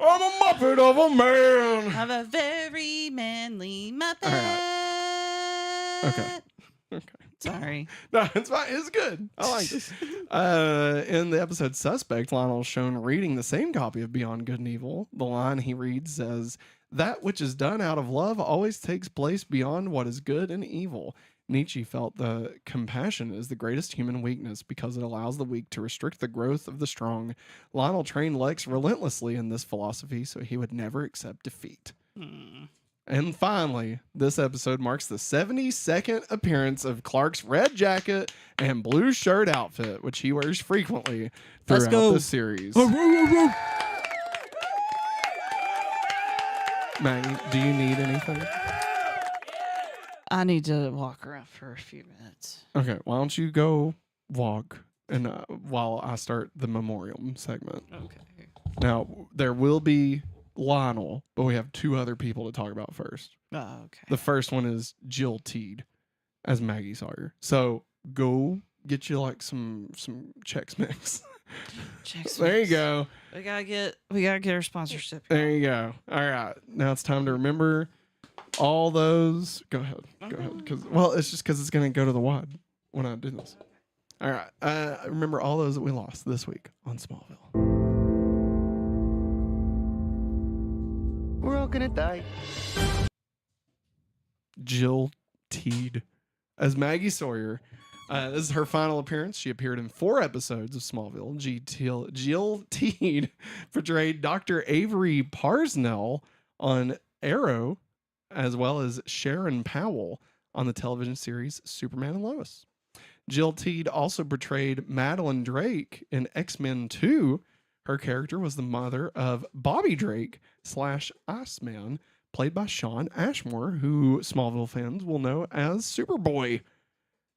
I'm a Muppet of a man. I'm a very manly Muppet. All right. Okay. Sorry. No, it's fine. It's good. I like this. In the episode Suspect, Lionel is shown reading the same copy of Beyond Good and Evil. The line he reads says, "That which is done out of love always takes place beyond what is good and evil." Nietzsche felt the compassion is the greatest human weakness because it allows the weak to restrict the growth of the strong. Lionel trained Lex relentlessly in this philosophy so he would never accept defeat. And finally, this episode marks the 72nd appearance of Clark's red jacket and blue shirt outfit, which he wears frequently throughout the series. Maggie, do you need anything? I need to walk around for a few minutes. Okay, why don't you go walk and while I start the Memoriam segment. Okay. Now, there will be Lionel, but we have two other people to talk about first. Oh, okay. The first one is Jill Teed as Maggie Sawyer. So go get you like some Chex Mix. Chex There you Mix. go. We gotta get our sponsorship. There you go. All right. Now it's time to remember all those. Go ahead. Go ahead. It's just because it's going to go to the wad when I do this. All right. Remember all those that we lost this week on Smallville. We're all gonna die. Jill Teed as Maggie Sawyer. This is her final appearance. She appeared in 4 episodes of Smallville. Jill Teed portrayed Dr. Avery Parsnell on Arrow, as well as Sharon Powell on the television series Superman and Lois. Jill Teed also portrayed Madeline Drake in X-Men 2. Her character was the mother of Bobby Drake / Iceman, played by Shawn Ashmore, who Smallville fans will know as Superboy.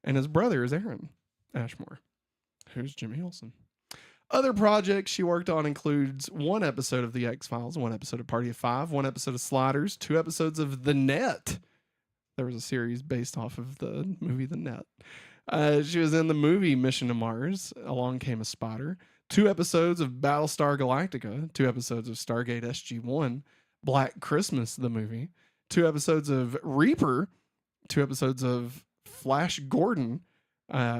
And his brother is Aaron Ashmore, who's Jimmy Olsen. Other projects she worked on includes 1 episode of The X-Files, 1 episode of Party of 5, 1 episode of Sliders, 2 episodes of The Net. There was a series based off of the movie The Net. She was in the movie Mission to Mars, Along Came a Spider, 2 episodes of Battlestar Galactica, 2 episodes of Stargate SG-1, Black Christmas, the movie, 2 episodes of Reaper, 2 episodes of Flash Gordon,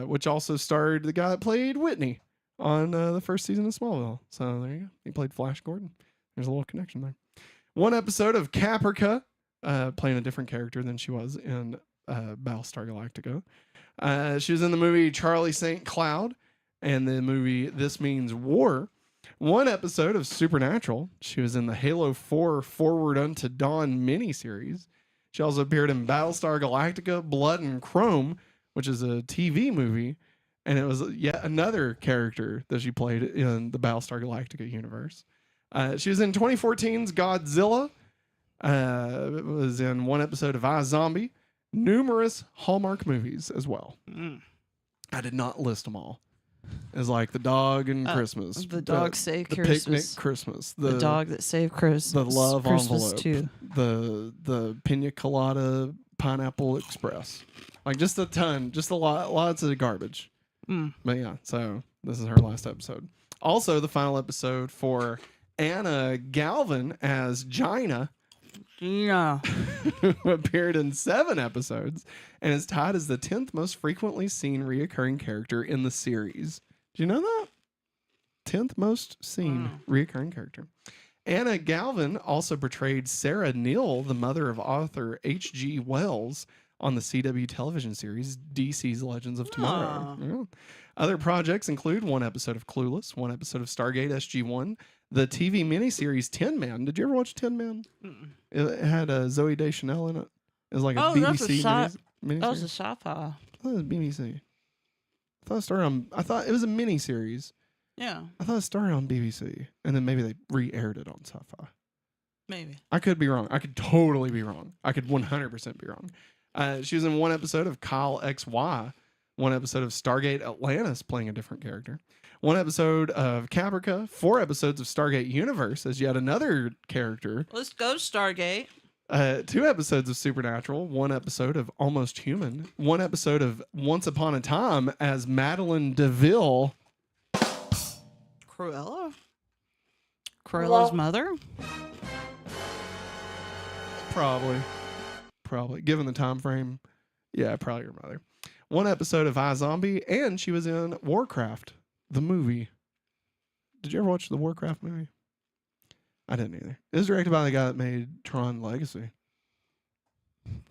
which also starred the guy that played Whitney on the first season of Smallville. So there you go. He played Flash Gordon. There's a little connection there. 1 episode of Caprica, playing a different character than she was in Battlestar Galactica. She was in the movie Charlie St. Cloud and the movie This Means War. 1 episode of Supernatural. She was in the Halo 4 Forward Unto Dawn miniseries. She also appeared in Battlestar Galactica Blood and Chrome, which is a TV movie. And it was yet another character that she played in the Battlestar Galactica universe. She was in 2014's Godzilla. It was in 1 episode of iZombie. Numerous Hallmark movies as well. I did not list them all. It's like The Dog and Christmas. The Dog Saved the Christmas. Picnic Christmas. The Dog That Saved Christmas. The Love Christmas Envelope. Too. The Pina Colada Pineapple Express. Like just a ton. Just lots of garbage. But yeah, so this is her last episode. Also, the final episode for Anna Galvin as Gina. Yeah. Who appeared in 7 episodes and is tied as the 10th most frequently seen reoccurring character in the series. Do you know that? 10th most seen reoccurring character. Anna Galvin also portrayed Sarah Neal, the mother of author H.G. Wells, on the CW television series DC's Legends of Tomorrow. Yeah. Other projects include 1 episode of Clueless, 1 episode of Stargate SG-1, the TV miniseries Tin Man. Did you ever watch Tin Man? It had Zoe Deschanel in it. It was like a BBC miniseries. That was a sci-fi. I thought it was BBC. I thought it was a miniseries. Yeah, I thought it started on BBC, and then maybe they re-aired it on Sci-Fi. maybe. I could be wrong. I could totally be wrong. I could 100% be wrong. She was in 1 episode of Kyle XY, 1 episode of Stargate Atlantis, playing a different character, 1 episode of Caprica, 4 episodes of Stargate Universe as yet another character. Let's go Stargate. 2 episodes of Supernatural, 1 episode of Almost Human, 1 episode of Once Upon a Time as Madeline DeVille. Cruella's mother? Probably. Given the time frame, yeah, probably your mother. 1 episode of iZombie, and she was in Warcraft, the movie. Did you ever watch the Warcraft movie? I didn't either. It was directed by the guy that made Tron Legacy.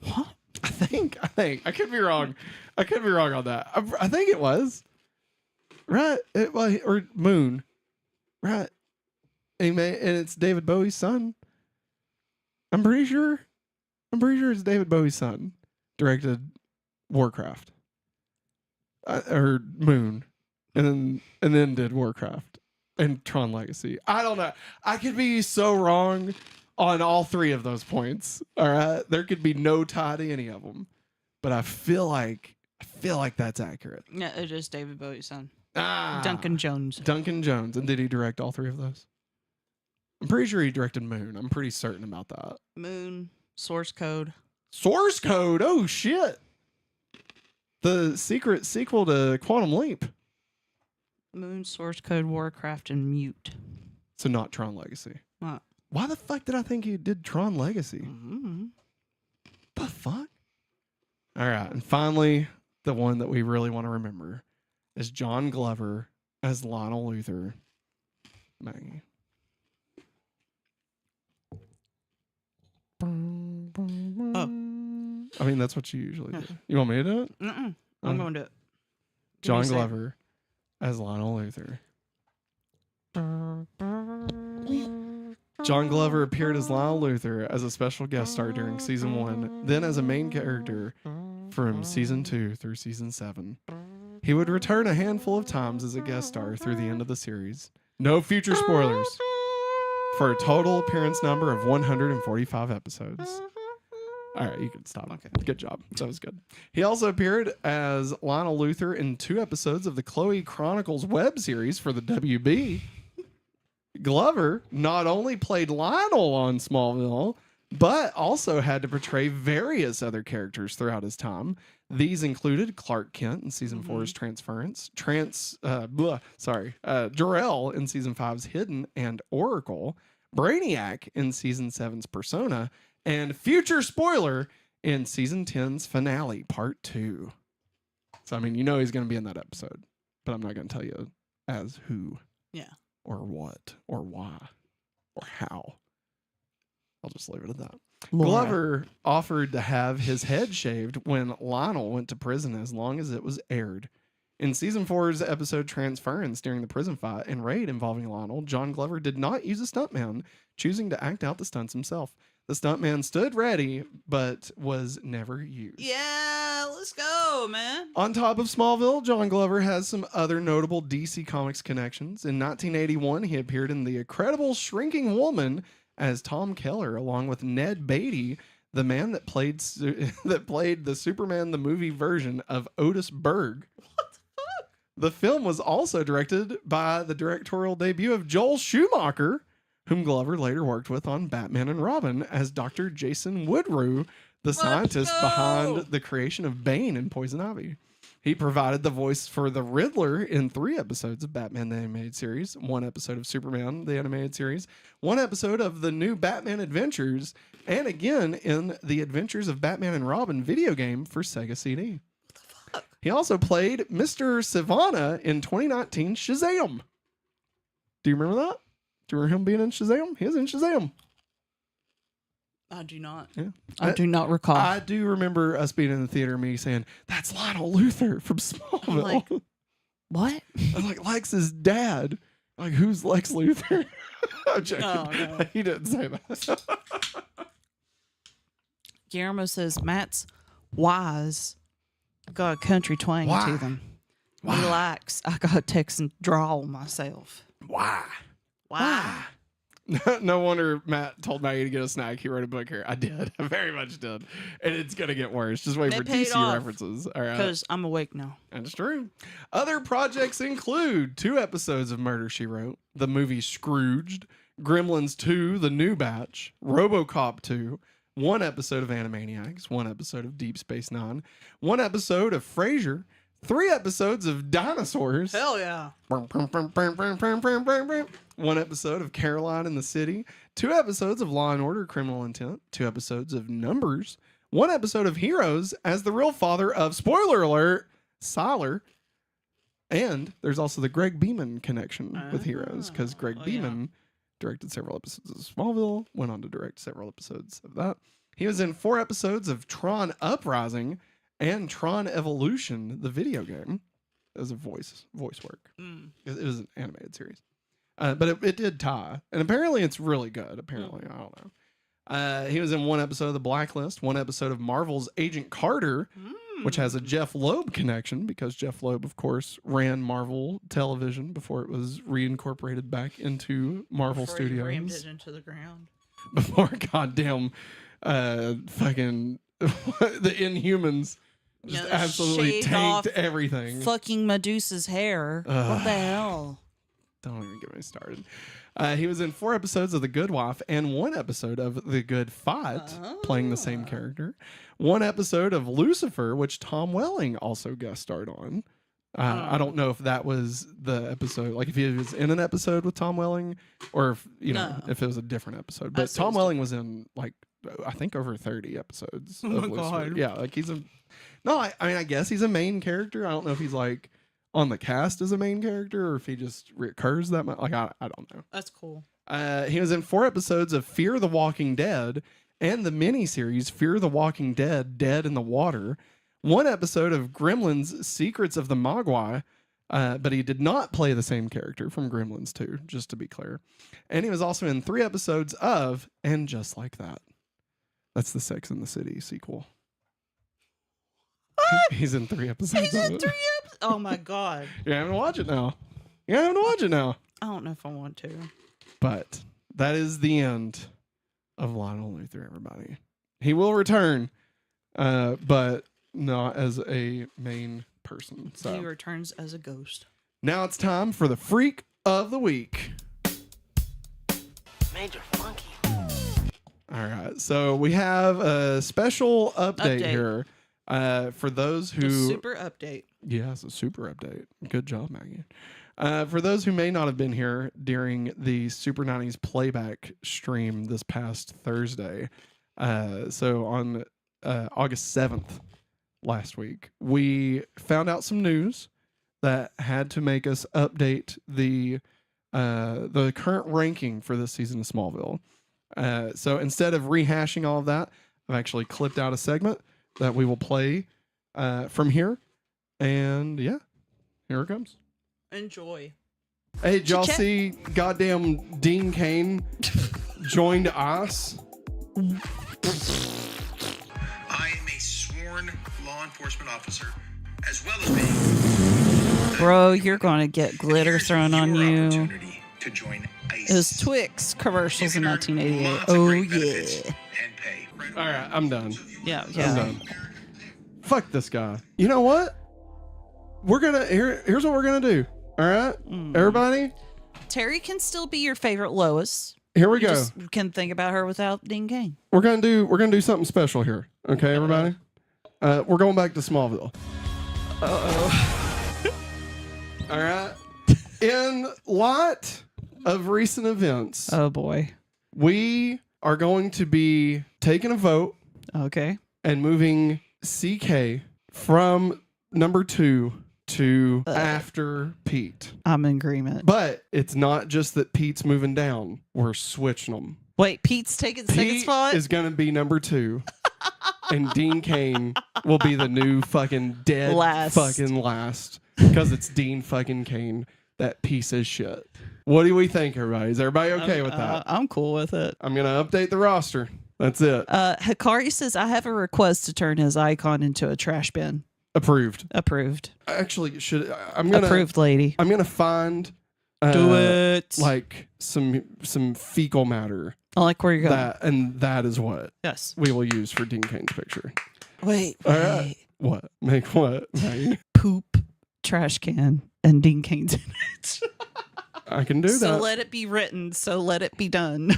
What? I think. I could be wrong. I could be wrong on that. I think it was. Right? Or Moon. Right. And it's David Bowie's son. I'm pretty sure it's David Bowie's son directed Warcraft. Or Moon. And then did Warcraft and Tron Legacy. I don't know. I could be so wrong on all 3 of those points. All right. There could be no tie to any of them. But I feel like that's accurate. Yeah, it is David Bowie's son. Duncan Jones. And did he direct all 3 of those? I'm pretty sure he directed Moon. I'm pretty certain about that. Moon, Source Code. Source Code. Oh shit. The secret sequel to Quantum Leap. Moon, Source Code, Warcraft, and Mute. So not Tron Legacy. What? Why the fuck did I think he did Tron Legacy? Mm-hmm. The fuck? All right. And finally, the one that we really want to remember is John Glover as Lionel Luthor. Maggie. Oh. I mean, that's what you usually do. You want me to do it? Mm-mm. I'm going to do it. Give me John a second. Glover as Lionel Luthor. John Glover appeared as Lionel Luthor as a special guest star during season 1, then as a main character from season 2 through season 7. He would return a handful of times as a guest star through the end of the series. No future spoilers. For a total appearance number of 145 episodes. All right, you can stop. Okay. Good job. That was good. He also appeared as Lionel Luthor in 2 episodes of the Chloe Chronicles web series for the WB. Glover not only played Lionel on Smallville, but also had to portray various other characters throughout his time. These included Clark Kent in season 4's Transference, Jor-El in season 5's Hidden and Oracle, Brainiac in season 7's Persona, and future spoiler in season 10's finale, part 2. So, I mean, you know he's going to be in that episode, but I'm not going to tell you as who. Yeah. Or what, or why, or how. I'll just leave it at that. Laura. Glover offered to have his head shaved when Lionel went to prison as long as it was aired. In season 4's episode Transference, during the prison fight and raid involving Lionel, John Glover did not use a stuntman, choosing to act out the stunts himself. The stuntman stood ready, but was never used. Yeah, let's go, man. On top of Smallville, John Glover has some other notable DC Comics connections. In 1981, he appeared in The Incredible Shrinking Woman as Tom Keller, along with Ned Beatty, the man that played the Superman the movie version of Otis Berg. What the fuck? The film was also directed by the directorial debut of Joel Schumacher, whom Glover later worked with on Batman and Robin as Dr. Jason Woodrue, the scientist behind the creation of Bane and Poison Ivy. He provided the voice for the Riddler in 3 episodes of Batman the Animated Series, 1 episode of Superman the Animated Series, 1 episode of the new Batman Adventures, and again in the Adventures of Batman and Robin video game for Sega CD. What the fuck? He also played Mr. Sivana in 2019 Shazam. Do you remember that? Do you remember him being in Shazam? He was in Shazam. I do not. Yeah. I do not recall. I do remember us being in the theater, me saying, "That's Lionel Luthor from Smallville." I'm like, what? I was like, Lex's dad. Like, who's Lex Luthor? I'm joking. Oh, no. He didn't say that. Guillermo says Matt's wise got a country twang Why? to them. Why? Relax. I got a Texan drawl myself. Why? Why? No wonder Matt told Maggie to get a snack. He wrote a book here. I did. I very much did. And it's going to get worse. Just wait They for paid DC off. references. All right. Because I'm awake now. That's true. Other projects include 2 episodes of Murder, She Wrote, the movie Scrooged, Gremlins 2, The New Batch, RoboCop 2, 1 episode of Animaniacs, 1 episode of Deep Space Nine, 1 episode of Frasier, 3 episodes of Dinosaurs. Hell yeah. 1 episode of Caroline in the City, 2 episodes of Law and Order Criminal Intent, 2 episodes of Numbers, 1 episode of Heroes as the real father of, spoiler alert, Sawyer. And there's also the Greg Beeman connection with Heroes, because Greg Beeman directed several episodes of Smallville, went on to direct several episodes of that. He was in 4 episodes of Tron Uprising and Tron Evolution, the video game, as a voice work. It was an animated series. But it did tie. And apparently it's really good. Apparently, I don't know. He was in 1 episode of The Blacklist, 1 episode of Marvel's Agent Carter, which has a Jeff Loeb connection, because Jeff Loeb, of course, ran Marvel Television before it was reincorporated back into Marvel Before you rammed Studios. it into the ground. Before goddamn fucking the Inhumans just Yeah, absolutely shaved tanked off everything. Fucking Medusa's hair. What the hell? Don't even get me started. He was in 4 episodes of The Good Wife and 1 episode of The Good Fight, playing the same character. 1 episode of Lucifer, which Tom Welling also guest starred on. I don't know if that was the episode, like if he was in an episode with Tom Welling, or if, if it was a different episode. But Tom Welling was in, like, I think over 30 episodes of Lucifer. God. Yeah, like he's a... No, I mean, I guess he's a main character. I don't know if he's like on the cast as a main character, or if he just recurs that much. Like, I don't know. That's cool. He was in 4 episodes of Fear the Walking Dead and the miniseries Fear the Walking Dead, Dead in the Water, one episode of Gremlins Secrets of the Mogwai, but he did not play the same character from Gremlins 2, just to be clear. And he was also in 3 episodes of And Just Like That. That's the Sex and the City sequel. What? He's in 3 episodes. He's in 3 episodes. Oh my god. You're having to watch it now. You're having to watch it now. I don't know if I want to. But that is the end of Lionel Luthor, everybody. He will return, but not as a main person. He So returns as a ghost. now it's time for the Freak of the Week. Major Funky. All right. So we have a special update Update. here for those who... A super update. Yeah, it's a super update. Good job, Maggie. For those who may not have been here during the Super 90s playback stream this past Thursday, so on August 7th last week, we found out some news that had to make us update the current ranking for this season of Smallville. So instead of rehashing all of that, I've actually clipped out a segment that we will play from here. And yeah, here it comes. Enjoy. Hey, did y'all Cha-cha. see goddamn Dean Cain joined us? I am a sworn law enforcement officer, as well as being Bro, you're going to get glitter Here's thrown on your you. opportunity to join ICE. It was Twix commercials in You can earn 1988. lots of Oh, great benefits yeah. and pay. All right, I'm done. Yeah, I'm yeah. done. Fuck this guy. You know what? We're gonna here's what we're gonna do. All right, everybody. Terry can still be your favorite Lois. Here we You go. just can think about her without Dean Cain. We're gonna do something special here. Okay, everybody. We're going back to Smallville. All right. In light of recent events, Oh boy. we are going to be taking a vote Okay. and moving CK from number 2 to after Pete. I'm in agreement. But it's not just that Pete's moving down. We're switching them. Wait, Pete's taking second Pete spot? is going to be number 2. And Dean Cain will be the new fucking dead Last. fucking last. Because it's Dean fucking Cain. That piece of shit. What do we think, everybody? Is everybody okay with that? I'm cool with it. I'm going to update the roster. That's it. Hikari says, I have a request to turn his icon into a trash bin. Approved. Approved. Actually, I'm gonna Approved, lady. I'm gonna find Do it. like some fecal matter I like where you're going. that is what Yes. we will use for Dean Cain's picture. Wait. All right. What? Make what? Maggie? Poop trash can and Dean Cain's in it. I can do So that. let it be written. So let it be done.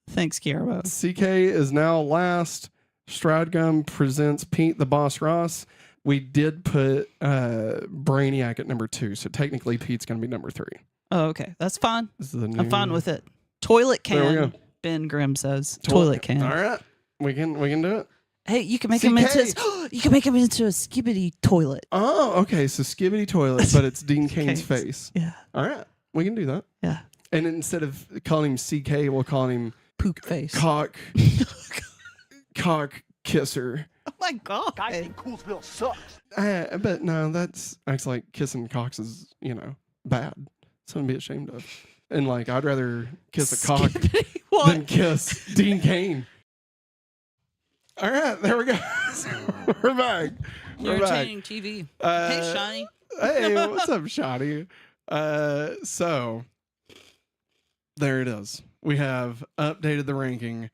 Thanks, Guillermo. CK is now last. Stradgum presents Pete the Boss Ross. We did put Brainiac at number 2, so technically Pete's gonna be number 3. Oh, okay. That's fine. This is the I'm fine with it. Toilet There we can. go. Ben Grimm says toilet can. All right, we can do it. Hey, you can make him into you can make him into a skibbity toilet. Oh, okay. So Skibbity Toilet, but it's Dean Cain's Cain's. face. Yeah. All right, we can do that. Yeah. And instead of calling him CK, we'll call him Poop face. Cock Kisser. Oh my god. Coolsville sucks. But no, that's actually like kissing cocks is, bad. Something to be ashamed of. And like, I'd rather kiss a cock Skibbity what? than kiss Dean Cain. All right, there we go. We're back. We're back. Entertaining TV. Uh, Hey, Shiny. Hey, what's up, Shotty? So there it is. We have updated the ranking.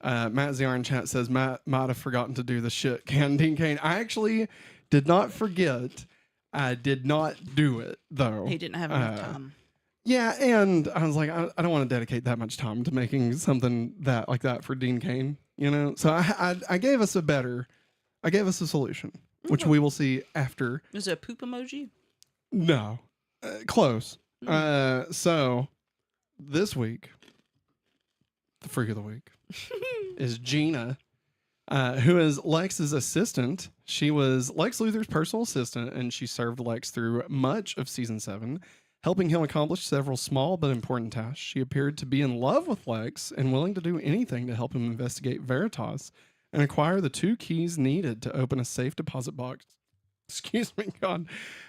Matt Ziar in chat says Matt might have forgotten to do the shit can Dean Cain. I actually did not forget. I did not do it though. He didn't have enough time. Yeah, and I was like, I don't want to dedicate that much time to making something like that for Dean Cain. So I gave us a solution, which we will see after. Is it a poop emoji? No, close. So this week, the freak of the week is Gina, who is Lex's assistant. She was Lex Luthor's personal assistant, and she served Lex through much of season 7. Helping him accomplish several small but important tasks, she appeared to be in love with Lex and willing to do anything to help him investigate Veritas and acquire the 2 keys needed to open a safe deposit box. Excuse me, God.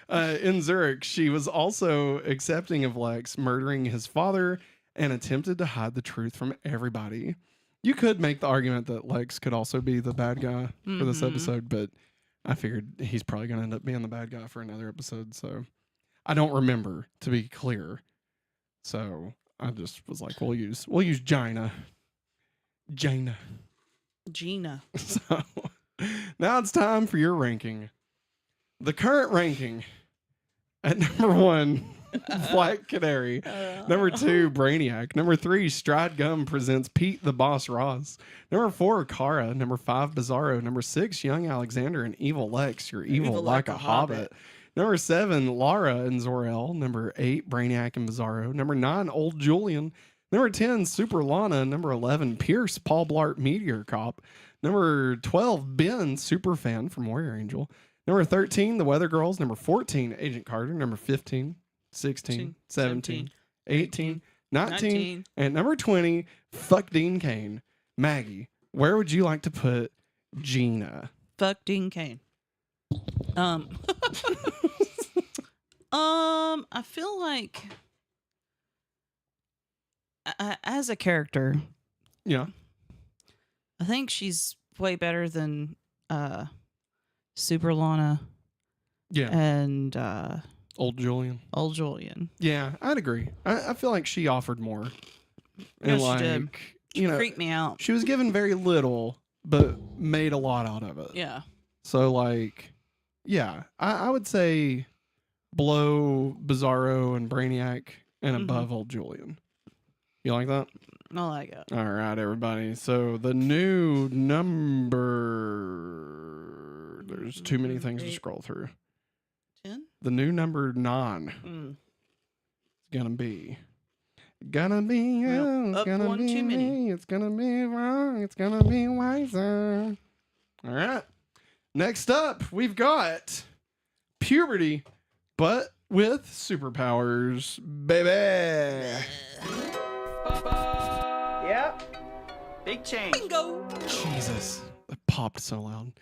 In Zurich, she was also accepting of Lex murdering his father and attempted to hide the truth from everybody. You could make the argument that Lex could also be the bad guy for this episode, but I figured he's probably going to end up being the bad guy for another episode, so I don't remember, to be clear. So I just was like, we'll use Gina. Gina. So now it's time for your ranking. The current ranking at number 1, Black Canary. Number 2, Brainiac. Number 3, Stride Gum presents Pete the Boss Ross. Number 4, Kara. Number 5, Bizarro. Number 6, Young Alexander and Evil Lex. You're evil like a hobbit. Number 7, Lara and Zor-El. Number 8, Brainiac and Bizarro. Number 9, Old Julian. Number 10, Super Lana. Number 11, Pierce, Paul Blart, Meteor Cop. Number 12, Ben, Superfan from Warrior Angel. Number 13, The Weather Girls. Number 14, Agent Carter. Number 15, 16, 17, 18, 19. And number 20, Fuck Dean Cain. Maggie, where would you like to put Gina? Fuck Dean Cain. I feel like as a character, Yeah. I think she's way better than Super Lana Yeah. and Old Julian. Old Julian. Yeah, I'd agree. I feel like she offered more. Yeah, she did. You know, Freaked me out. she was given very little, but made a lot out of it. Yeah. So, like, yeah, I would say below Bizarro and Brainiac and above Old Julian. You like that? I like it. All right, everybody. So the new number, there's too many things to scroll through. 10? The new number 9 is gonna be Well, it's up gonna one be too many. me, it's gonna be wrong, it's gonna be wiser. All right. Next up, we've got Puberty, but with superpowers, baby. Yep. Big change. Bingo. Jesus, that popped so loud.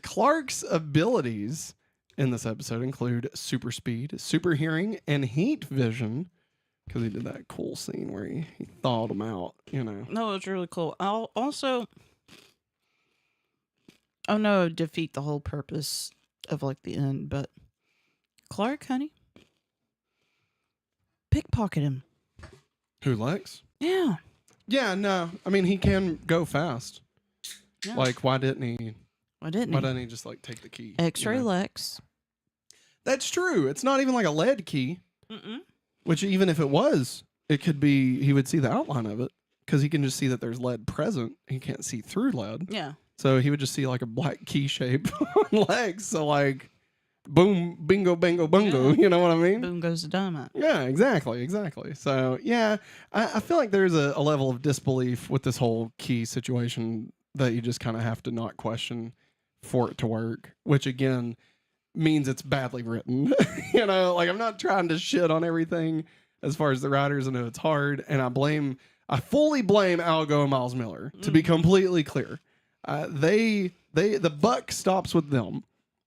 Clark's abilities in this episode include super speed, super hearing, and heat vision. Because he did that cool scene where he thawed them out, you know. No, it was really cool. I'll also, oh no, defeat the whole purpose of like the end, but Clark, honey, pickpocket him. Who, Lex? Yeah. Yeah, no. I mean, he can go fast. Yeah. Like, why didn't he? Why didn't Why he? doesn't he just like take the key? X-ray you know? Lex. That's true. It's not even like a lead key. Mm-mm. Which even if it was, it could be he would see the outline of it because he can just see that there's lead present. He can't see through lead. Yeah. So he would just see like a black key shape on legs. So like, boom, bingo, bango, bungo. Yeah. You know what I mean? Boom goes the dynamite. Yeah, exactly. So yeah, I feel like there's a level of disbelief with this whole key situation that you just kind of have to not question for it to work, which again means it's badly written. You know, like I'm not trying to shit on everything as far as the writers. I know it's hard, and I fully blame Algo and Miles Miller, to be completely clear. The buck stops with them.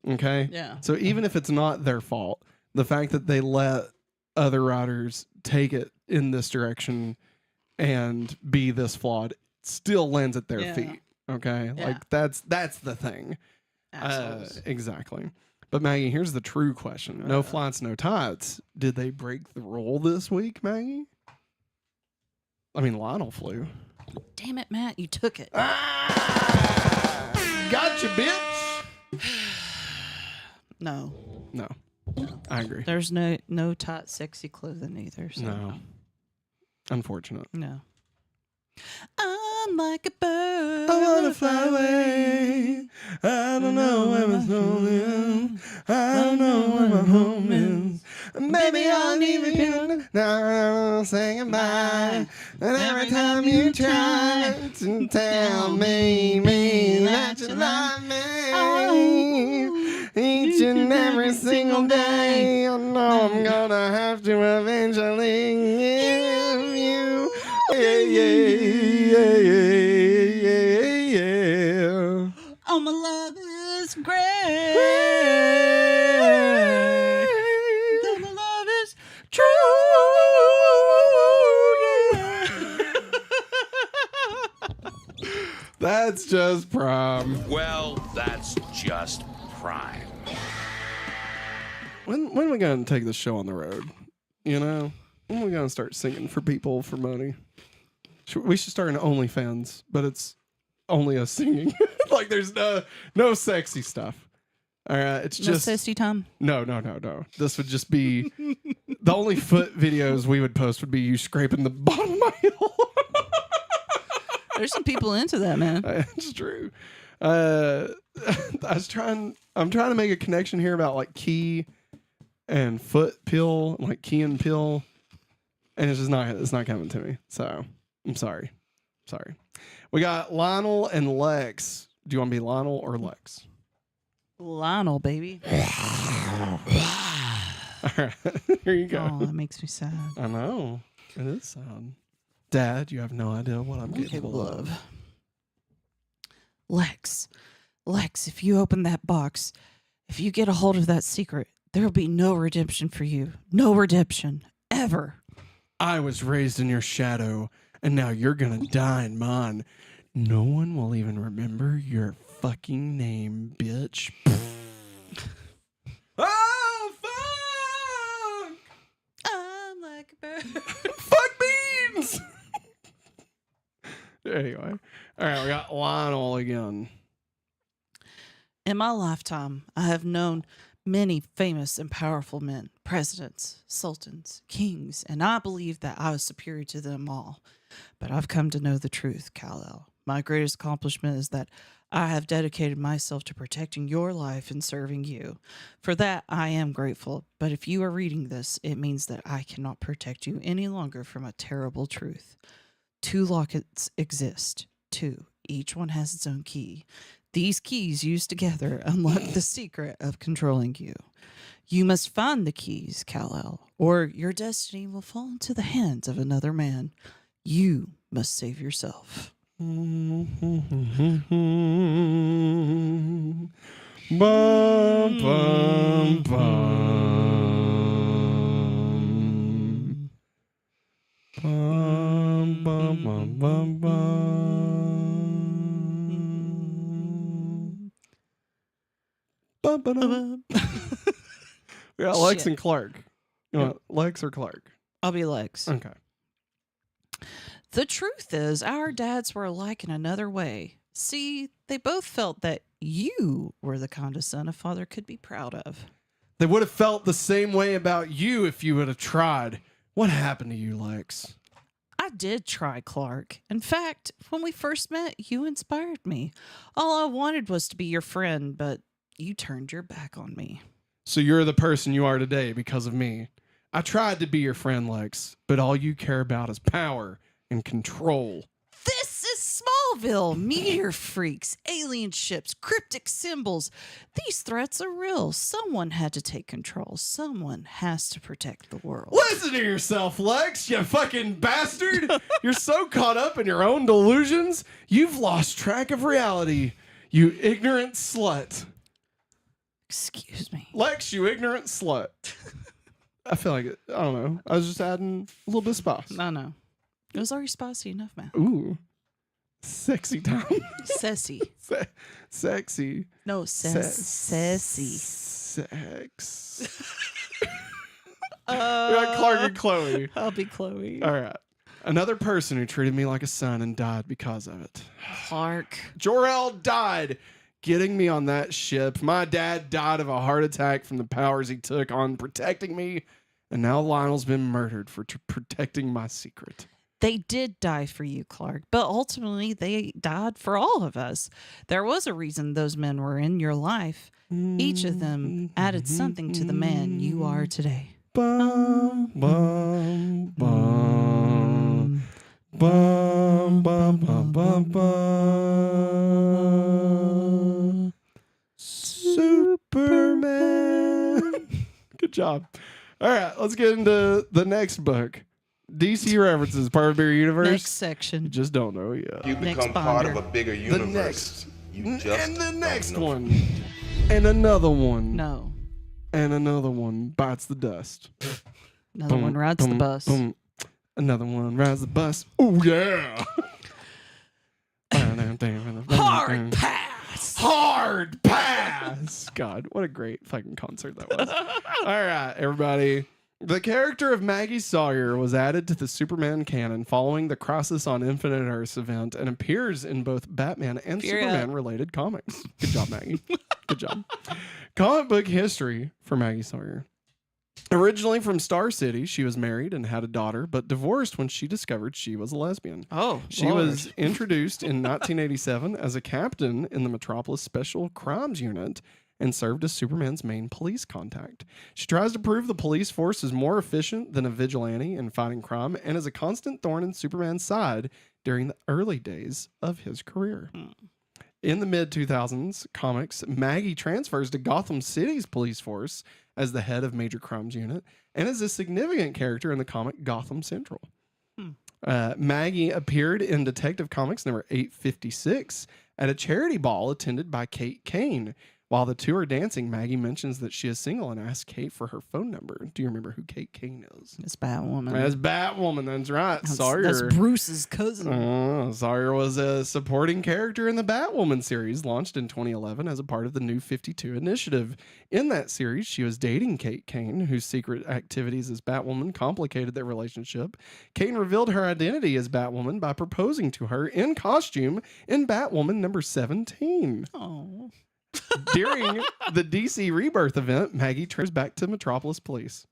Okay. Yeah. So even if it's not their fault, the fact that they let other writers take it in this direction and be this flawed still lands at their feet. Okay. Yeah. Like that's the thing. Assholes. Exactly. But Maggie, here's the true question. No flights, no tides. Did they break the rule this week, Maggie? I mean, Lionel flew. Damn it, Matt. You took it. Gotcha, bitch. No. No. I agree. There's no tight, sexy clothing either. So. No. Unfortunate. No. I'm like a bird. I wanna fly away. I don't know where my soul is. I don't know where my home is. Maybe I'll leave again. Now I'm saying goodbye. And every time you try to tell me that you love me, each and every single day. I know I'm gonna have to eventually give you. Yeah. Oh, my love is great. Oh, my love is true. That's just prime. Well, that's just prime. When are we gonna take this show on the road? You know, when are we gonna start singing for people for money? We should start an OnlyFans, but it's only us singing. Like there's no sexy stuff. All right, it's No just sissy time. no. This would just be the only foot videos we would post would be you scraping the bottom of my heel. There's some people into that, man. It's true. I'm trying to make a connection here about like key and foot pill, like key and pill, and it's not coming to me. So I'm sorry. We got Lionel and Lex. Do you want to be Lionel or Lex? Lionel, baby. All right, here you go. Oh, that makes me sad. I know it is sad. Dad, you have no idea what I'm capable of. Lex, if you open that box, if you get a hold of that secret, there will be no redemption for you. No redemption. Ever. I was raised in your shadow, and now you're gonna die in mine. No one will even remember your fucking name, bitch. Oh, fuck! I'm like a bird. Fuck beans! Anyway. All right, we got Lionel again. In my lifetime, I have known many famous and powerful men, presidents, sultans, kings, and I believe that I was superior to them all. But I've come to know the truth, Kal-El. My greatest accomplishment is that I have dedicated myself to protecting your life and serving you. For that, I am grateful. But if you are reading this, it means that I cannot protect you any longer from a terrible truth. 2 lockets exist. 2. Each one has its own key. These keys used together unlock the secret of controlling you. You must find the keys, Kal-El, or your destiny will fall into the hands of another man. You must save yourself. Bum, bum, bum. Bum, bum, bum, bum, bum. Bum, ba-dum. We got Lex Shit. and Clark. You want Lex or Clark? I'll be Lex. Okay. The truth is, our dads were alike in another way. See, they both felt that you were the kind of son a father could be proud of. They would have felt the same way about you if you would have tried. What happened to you, Lex? I did try, Clark. In fact, when we first met, you inspired me. All I wanted was to be your friend, but you turned your back on me. So you're the person you are today because of me. I tried to be your friend, Lex, but all you care about is power and control. This is Smallville. Meteor freaks, alien ships, cryptic symbols. These threats are real. Someone had to take control. Someone has to protect the world. Listen to yourself, Lex, you fucking bastard. You're so caught up in your own delusions, you've lost track of reality. You ignorant slut. Excuse me. Lex, you ignorant slut. I feel like it. I don't know. I was just adding a little bit of spice. No. It was already spicy enough, man. Ooh. Sexy time. Sassy. Sexy. No, sassy. Sex. We got Clark and Chloe. I'll be Chloe. All right. Another person who treated me like a son and died because of it. Clark. Jor-El died getting me on that ship. My dad died of a heart attack from the powers he took on protecting me. And now Lionel's been murdered for protecting my secret. They did die for you, Clark, but ultimately they died for all of us. There was a reason those men were in your life. Each of them added something to the man you are today. Bum, bum, bum. Bum, bum, bum, bum, bum. Superman. job. All right, let's get into the next book. DC references part of their universe. Next section. You just don't know yet. You Next become part of binder. a bigger The universe. next. You just And the don't next know. one. And another one. No. And another one bites the dust. Another Boom, one rides the boom, bus. boom. Another one rides the bus. Oh, yeah. Hard pass. Hard pass. God, what a great fucking concert that was. All right, everybody. The character of Maggie Sawyer was added to the Superman canon following the Crisis on Infinite Earths event and appears in both Batman and Fear Superman related comics. Good job, Maggie. Good job. Comic book history for Maggie Sawyer. Originally from Star City, she was married and had a daughter, but divorced when she discovered she was a lesbian. Oh, She Lord. was introduced in 1987 as a captain in the Metropolis Special Crimes Unit and served as Superman's main police contact. She tries to prove the police force is more efficient than a vigilante in fighting crime and is a constant thorn in Superman's side during the early days of his career. In the mid-2000s comics, Maggie transfers to Gotham City's police force as the head of Major Crimes Unit and is a significant character in the comic Gotham Central. Maggie appeared in Detective Comics number 856 at a charity ball attended by Kate Kane. While the two are dancing, Maggie mentions that she is single and asks Kate for her phone number. Do you remember who Kate Kane is? It's Batwoman. That's Batwoman. That's right. Sawyer. That's Bruce's cousin. Sawyer was a supporting character in the Batwoman series, launched in 2011 as a part of the New 52 initiative. In that series, she was dating Kate Kane, whose secret activities as Batwoman complicated their relationship. Kane revealed her identity as Batwoman by proposing to her in costume in Batwoman number 17. Oh. During the DC Rebirth event, Maggie turns back to Metropolis Police.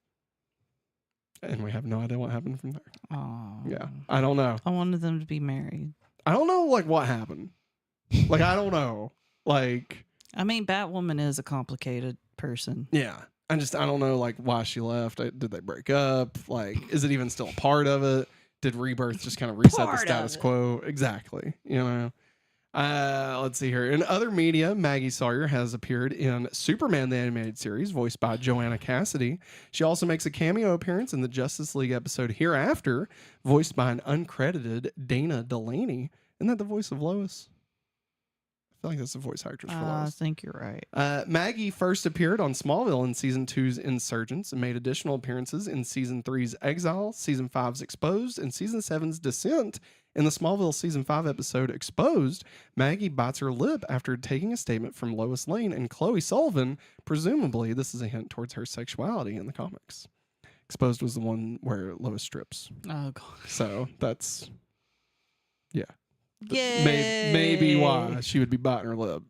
And we have no idea what happened from there. Oh. Yeah, I don't know. I wanted them to be married. I don't know, like, what happened. Like, I don't know. Like, I mean, Batwoman is a complicated person. yeah. I don't know, like, why she left. Did they break up? Like, is it even still a part of it? Did Rebirth just kind of reset the Part of status it. quo? Exactly. You know? Let's see here. In other media, Maggie Sawyer has appeared in Superman the Animated Series, voiced by Joanna Cassidy. She also makes a cameo appearance in the Justice League episode Hereafter, voiced by an uncredited Dana Delaney. Isn't that the voice of Lois? I feel like that's the voice actress for I Lois. think you're right. Maggie first appeared on Smallville in Season 2's Insurgents and made additional appearances in Season 3's Exile, Season 5's Exposed, and Season 7's Descent. In the Smallville Season 5 episode Exposed, Maggie bites her lip after taking a statement from Lois Lane and Chloe Sullivan. Presumably, this is a hint towards her sexuality in the comics. Exposed was the one where Lois strips. Oh, God. So that's, yeah. Yay. Maybe why she would be biting her lip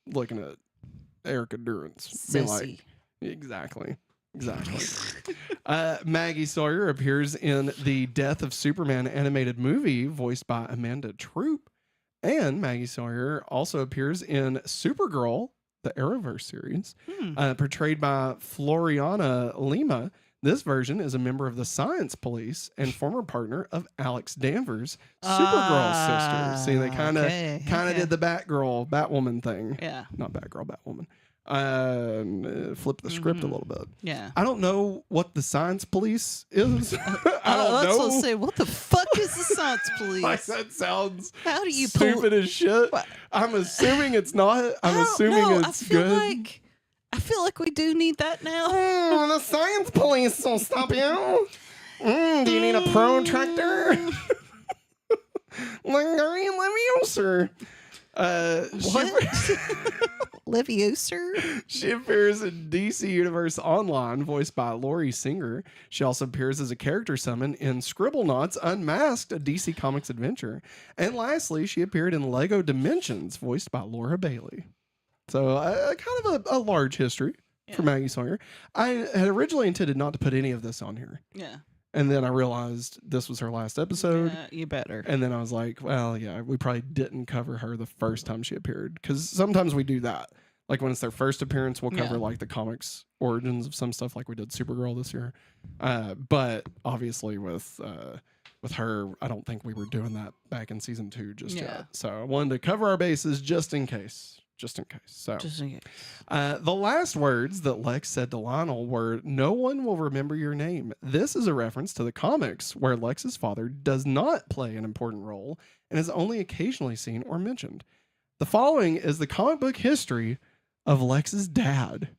looking at Erica Durance. Be like, Sissy. exactly. Maggie Sawyer appears in the Death of Superman animated movie, voiced by Amanda Troop. And Maggie Sawyer also appears in Supergirl, the Arrowverse series, portrayed by Floriana Lima. This version is a member of the Science Police and former partner of Alex Danvers, Supergirl's sister. See, they kind of did the Batwoman thing. Yeah. Not Batgirl, Batwoman. Flip the script a little bit. Yeah. I don't know what the Science Police is. I Let's don't know. all say, what the fuck is the Science Police? Like, that sounds How do you stupid as shit. What? I'm assuming it's not. I'm I don't assuming know. it's I feel good. I feel like we do need that now. The Science Police will stop you. Do you need a protractor? Larry Leviosa. What? Leviosa? She appears in DC Universe Online, voiced by Lori Singer. She also appears as a character summon in Scribblenauts Unmasked, a DC Comics adventure. And lastly, she appeared in Lego Dimensions, voiced by Laura Bailey. So kind of a large history for Maggie Sawyer. I had originally intended not to put any of this on here. Yeah. And then I realized this was her last episode. Yeah, you better. And then I was like, well, yeah, we probably didn't cover her the first time she appeared. Because sometimes we do that. Like when it's their first appearance, we'll cover like the comics origins of some stuff like we did Supergirl this year. But obviously with her, I don't think we were doing that back in season 2 just yet. So I wanted to cover our bases just in case. just in case. So, Just in case. the last words that Lex said to Lionel were, "No one will remember your name." This is a reference to the comics where Lex's father does not play an important role and is only occasionally seen or mentioned. The following is the comic book history of Lex's dad.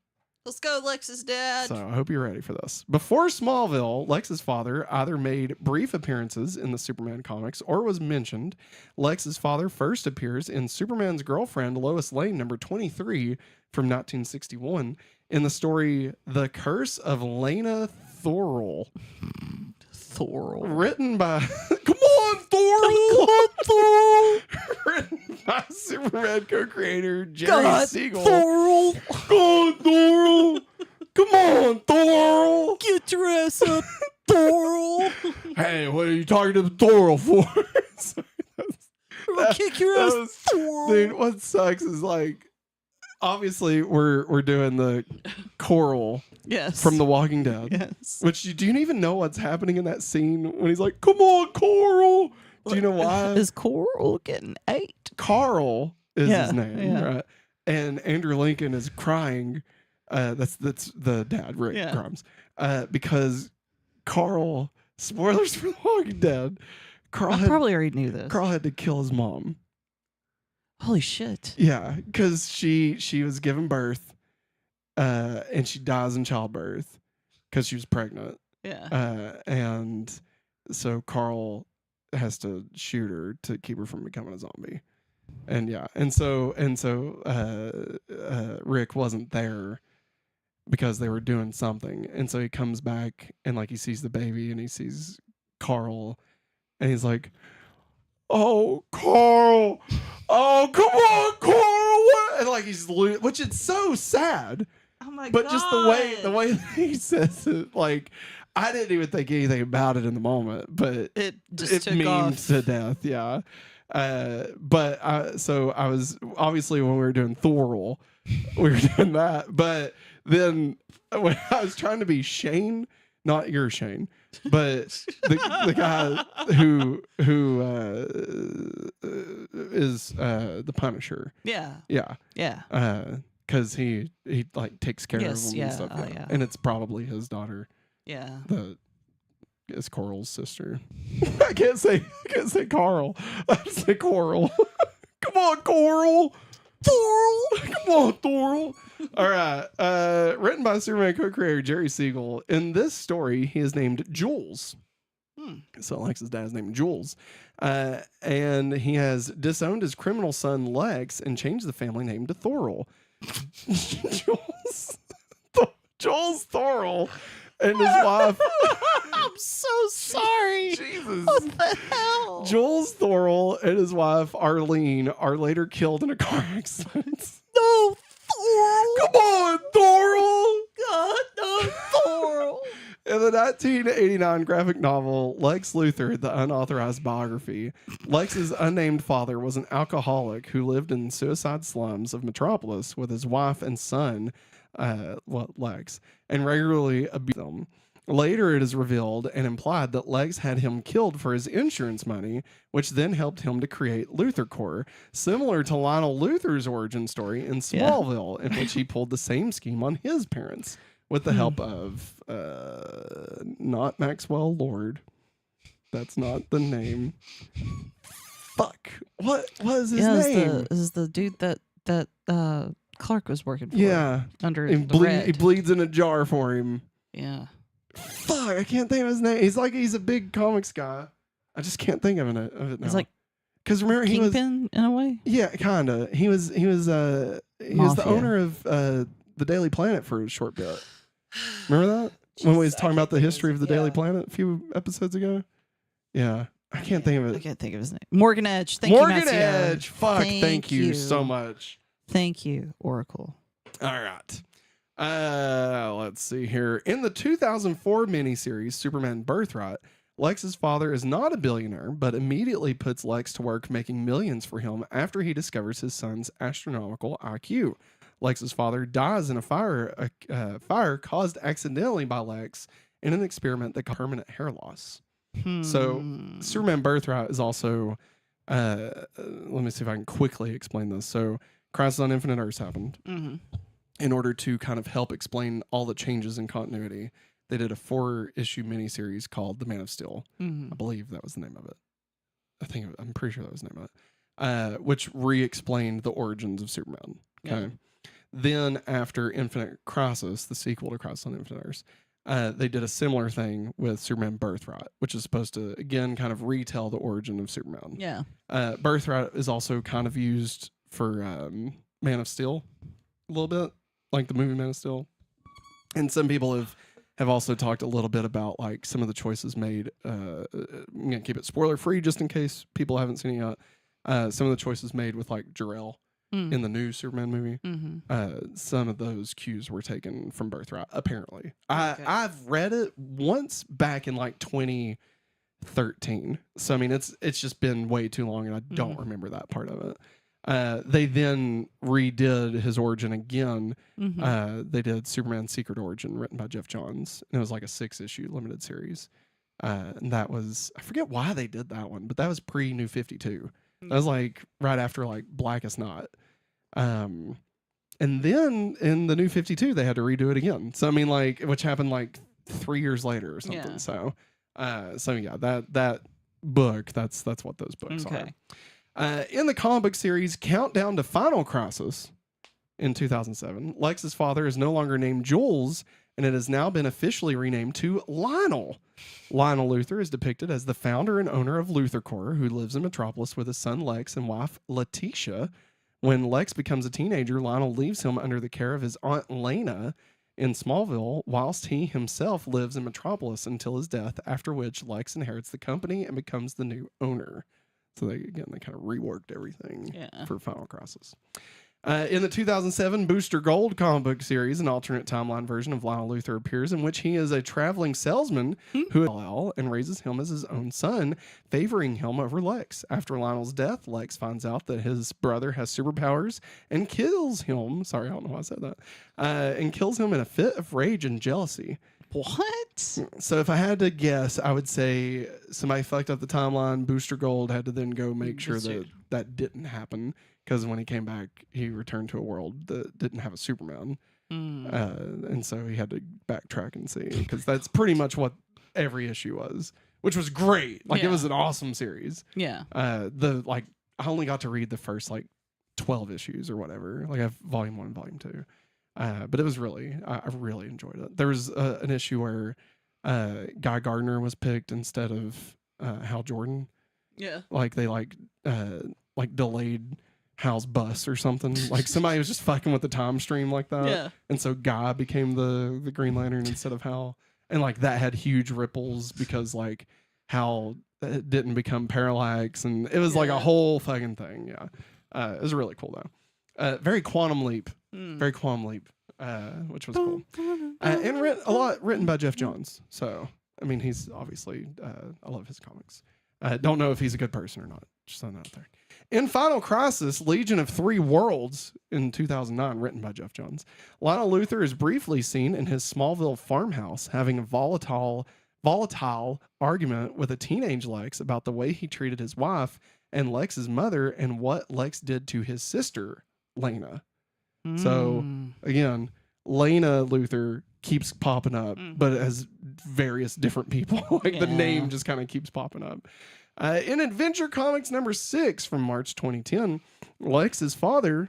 Let's go, Lex's dad. So I hope you're ready for this. Before Smallville, Lex's father either made brief appearances in the Superman comics or was mentioned. Lex's father first appears in Superman's girlfriend, Lois Lane, number 23 from 1961, in the story The Curse of Lena Thorol. Written by... Come on, Thorol! Written by Superman co-creator Jerry Siegel. Thorol. Go on, Thorol! Come on, Thorol! Get your ass up, Thorol. Hey, what are you talking to the Thorol for? I'm gonna kick your ass, Thorol. Dude, what sucks is like, obviously we're doing the choral Yes. from The Walking Dead. Yes. Which do you even know what's happening in that scene when he's like, "Come on, Coral"? Do you know why? Is Coral getting ate? Carl is his name, yeah. right? And Andrew Lincoln is crying. That's the dad, Rick Yeah. Grimes, because Carl. Spoilers for The Walking Dead. I probably already knew this. Carl had to kill his mom. Holy shit. Yeah, because she was given birth, and she dies in childbirth because she was pregnant. Yeah. And so Carl has to shoot her to keep her from becoming a zombie. And yeah, and so Rick wasn't there because they were doing something, and so he comes back and like he sees the baby and he sees Carl, and he's like, "Oh, Carl! Oh, come on, Carl!" What? And like which is so sad. Oh my But god. just the way that he says it, like I didn't even think anything about it in the moment, but it just took memed off. to death. Yeah. So I was obviously when we were doing Thorol, we were doing that. But then when I was trying to be Shane, not your Shane, but the guy who is the Punisher. Yeah. Yeah. Yeah. Because he like takes care Yes, of him yeah, and stuff. oh, Yeah. yeah. And it's probably his daughter, Yeah. is Coral's sister. I can't say Carl. I say Coral. Come on, Coral. Thorol. Come on, Thorol. All right. Written by Superman co-creator Jerry Siegel. In this story, he is named Jules. So Lex's dad is named Jules. And he has disowned his criminal son Lex and changed the family name to Thorol. Jules Thorol and his wife. I'm so sorry. Jesus. What the hell? Jules Thorol and his wife Arlene are later killed in a car accident. No, Thorol. Come on, Thorol! God, no, Thorol. In the 1989 graphic novel Lex Luthor, the unauthorized biography, Lex's unnamed father was an alcoholic who lived in suicide slums of Metropolis with his wife and son, Lex, and regularly abused them. Later, it is revealed and implied that Lex had him killed for his insurance money, which then helped him to create Luthor Corps, similar to Lionel Luthor's origin story in Smallville, in which he pulled the same scheme on his parents with the help of not Maxwell Lord. That's not the name. Fuck. What was his name? This is the dude that Clark was working for. Yeah. Under He the red. he bleeds in a jar for him. Yeah. Fuck, I can't think of his name. He's a big comics guy. I just can't think of it now. It's like because remember he was Kingpin in a way. yeah, kinda. He was the Mafia. owner of the Daily Planet for a short bit. Remember that when we was talking about the history of the Daily Planet a few episodes ago? Yeah, I can't think of I it. can't think of his name. Morgan Edge. Thank Morgan you, Matsuo. Edge. Fuck. Thank you so much. Thank you, Oracle. All right. Let's see here. In the 2004 miniseries Superman Birthright, Lex's father is not a billionaire, but immediately puts Lex to work making millions for him after he discovers his son's astronomical IQ. Lex's father dies in a fire caused accidentally by Lex in an experiment that caused permanent hair loss. So Superman Birthright is also let me see if I can quickly explain this. So Crisis on Infinite Earths happened. In order to kind of help explain all the changes in continuity, they did a 4-issue miniseries called The Man of Steel. I believe that was the name of it. I'm pretty sure that was the name of it. Which re-explained the origins of Superman. Okay. Yeah. Then after Infinite Crisis, the sequel to Crisis on Infinite Earths, they did a similar thing with Superman Birthright, which is supposed to, again, kind of retell the origin of Superman. Yeah. Birthright is also kind of used for Man of Steel a little bit, like the movie Man of Steel. And some people have also talked a little bit about like some of the choices made. I'm going to keep it spoiler free just in case people haven't seen it yet. Some of the choices made with like Jor-El in the new Superman movie. Some of those cues were taken from Birthright, apparently. Okay. I've read it once back in like 2013. So I mean it's just been way too long and I don't remember that part of it. They then redid his origin again. They did Superman's Secret Origin, written by Jeff Johns. And it was like a 6-issue limited series. And that was, I forget why they did that one, but that was pre-New 52. That was like right after like Blackest Night. And then in the New 52, they had to redo it again. So I mean, like, which happened like 3 years later or something. Yeah. So yeah, that book, that's what those books are. In the comic book series Countdown to Final Crisis in 2007, Lex's father is no longer named Jules, and it has now been officially renamed to Lionel. Lionel Luthor is depicted as the founder and owner of Luthor Corps, who lives in Metropolis with his son Lex and wife Letitia. When Lex becomes a teenager, Lionel leaves him under the care of his aunt Lena in Smallville, whilst he himself lives in Metropolis until his death, after which Lex inherits the company and becomes the new owner. So they kind of reworked everything for Final Crisis. In the 2007 Booster Gold comic book series, an alternate timeline version of Lionel Luthor appears in which he is a traveling salesman who and raises him as his own son, favoring him over Lex. After Lionel's death, Lex finds out that his brother has superpowers and kills him. Sorry, I don't know why I said that. And kills him in a fit of rage and jealousy. What? So if I had to guess, I would say somebody fucked up the timeline. Booster Gold had to then go make sure that didn't happen, because when he came back, he returned to a world that didn't have a Superman. And so he had to backtrack and see, because that's pretty much what every issue was, which was great. Like, it was an awesome series. Yeah. I only got to read the first like 12 issues or whatever. Like I have volume 1 and volume 2. But it was I really enjoyed it. There was an issue where Guy Gardner was picked instead of Hal Jordan. Yeah. Like they delayed Hal's bus or something. Like somebody was just fucking with the time stream like that. Yeah. And so Guy became the Green Lantern instead of Hal. And like that had huge ripples because like Hal didn't become Parallax, and it was like a whole fucking thing. Yeah. It was really cool though. Very Quantum Leap. Very Quantum Leap, which was cool. And written by Jeff Johns. So, I mean, he's obviously, I love his comics. Don't know if he's a good person or not. Just throwing that out there. In Final Crisis, Legion of Three Worlds in 2009, written by Jeff Johns, Lionel Luthor is briefly seen in his Smallville farmhouse having a volatile argument with a teenage Lex about the way he treated his wife and Lex's mother and what Lex did to his sister, Lena. So, again, Lena Luthor keeps popping up, but as various different people. The name just kind of keeps popping up. In Adventure Comics number 6 from March 2010, Lex's father,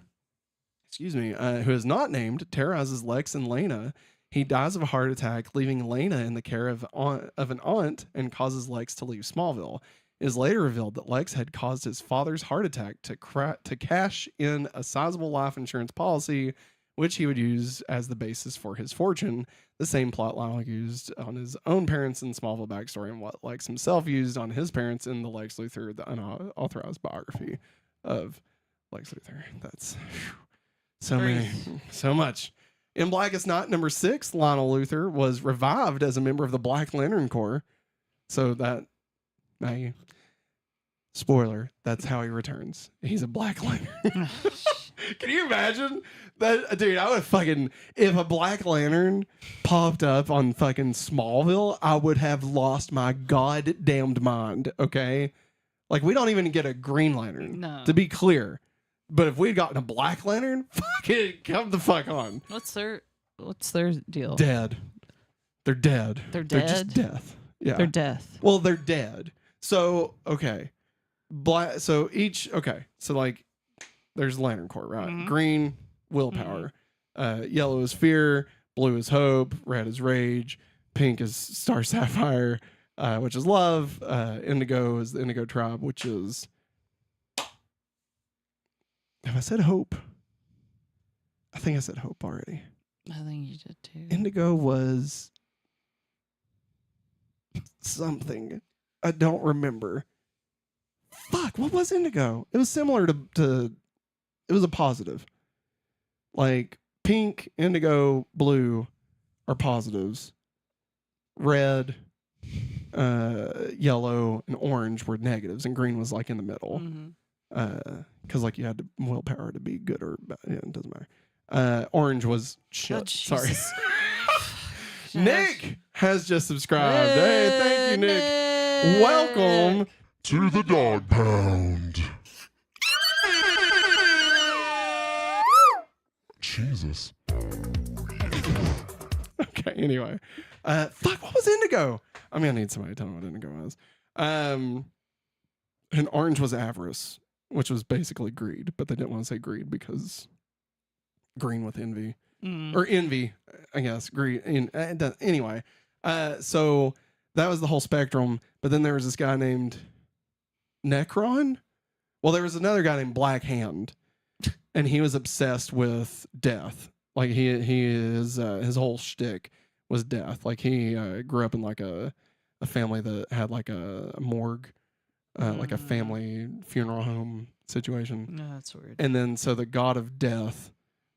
who is not named, terrorizes Lex and Lena. He dies of a heart attack, leaving Lena in the care of an aunt, and causes Lex to leave Smallville. It is later revealed that Lex had caused his father's heart attack to cash in a sizable life insurance policy, which he would use as the basis for his fortune. The same plot line used on his own parents in Smallville backstory, and what Lex himself used on his parents in the Lex Luthor, the unauthorized biography of Lex Luthor. That's so much. In Blackest Night number 6, Lionel Luthor was revived as a member of the Black Lantern Corps. So that, spoiler, that's how he returns. He's a Black Lantern. Can you imagine that, dude? I would fucking, if a Black Lantern popped up on fucking Smallville, I would have lost my goddamned mind. Okay, like we don't even get a Green Lantern. No. To be clear, But if we'd gotten a Black Lantern, fuck it, come the fuck on. What's their deal? Dead. They're dead. They're They're just dead? death. Yeah. They're death. Well, they're dead. So, okay. So like there's Lantern Corps, right? Mhm. Green, willpower. Yellow is fear. Blue is hope. Red is rage. Pink is Star Sapphire, which is love. Indigo is the Indigo Tribe, which is... Have I said hope? I think I said hope already. I think you did too. Indigo was something. I don't remember. Fuck, what was Indigo? It was similar to it was a positive. Like pink, indigo, blue are positives. Red, yellow, and orange were negatives, and green was like in the middle. Because like you had to willpower to be good or bad. Yeah, it doesn't matter. Orange was shit. Oh, Sorry. Jesus. Nick has just subscribed. Hey, thank you, Nick. Welcome. To the dog pound. Jesus. Okay, anyway. Fuck, what was indigo? I mean, I need somebody to tell me what indigo was. And orange was avarice, which was basically greed, but they didn't want to say greed because green with envy. Or envy, I guess. Greed. Anyway. So that was the whole spectrum. But then there was this guy named Necron. Well, there was another guy named Black Hand, and he was obsessed with death. Like his whole shtick was death. Like he grew up in like a family that had like a morgue, like a family funeral home situation. No, that's weird. And then so the god of death,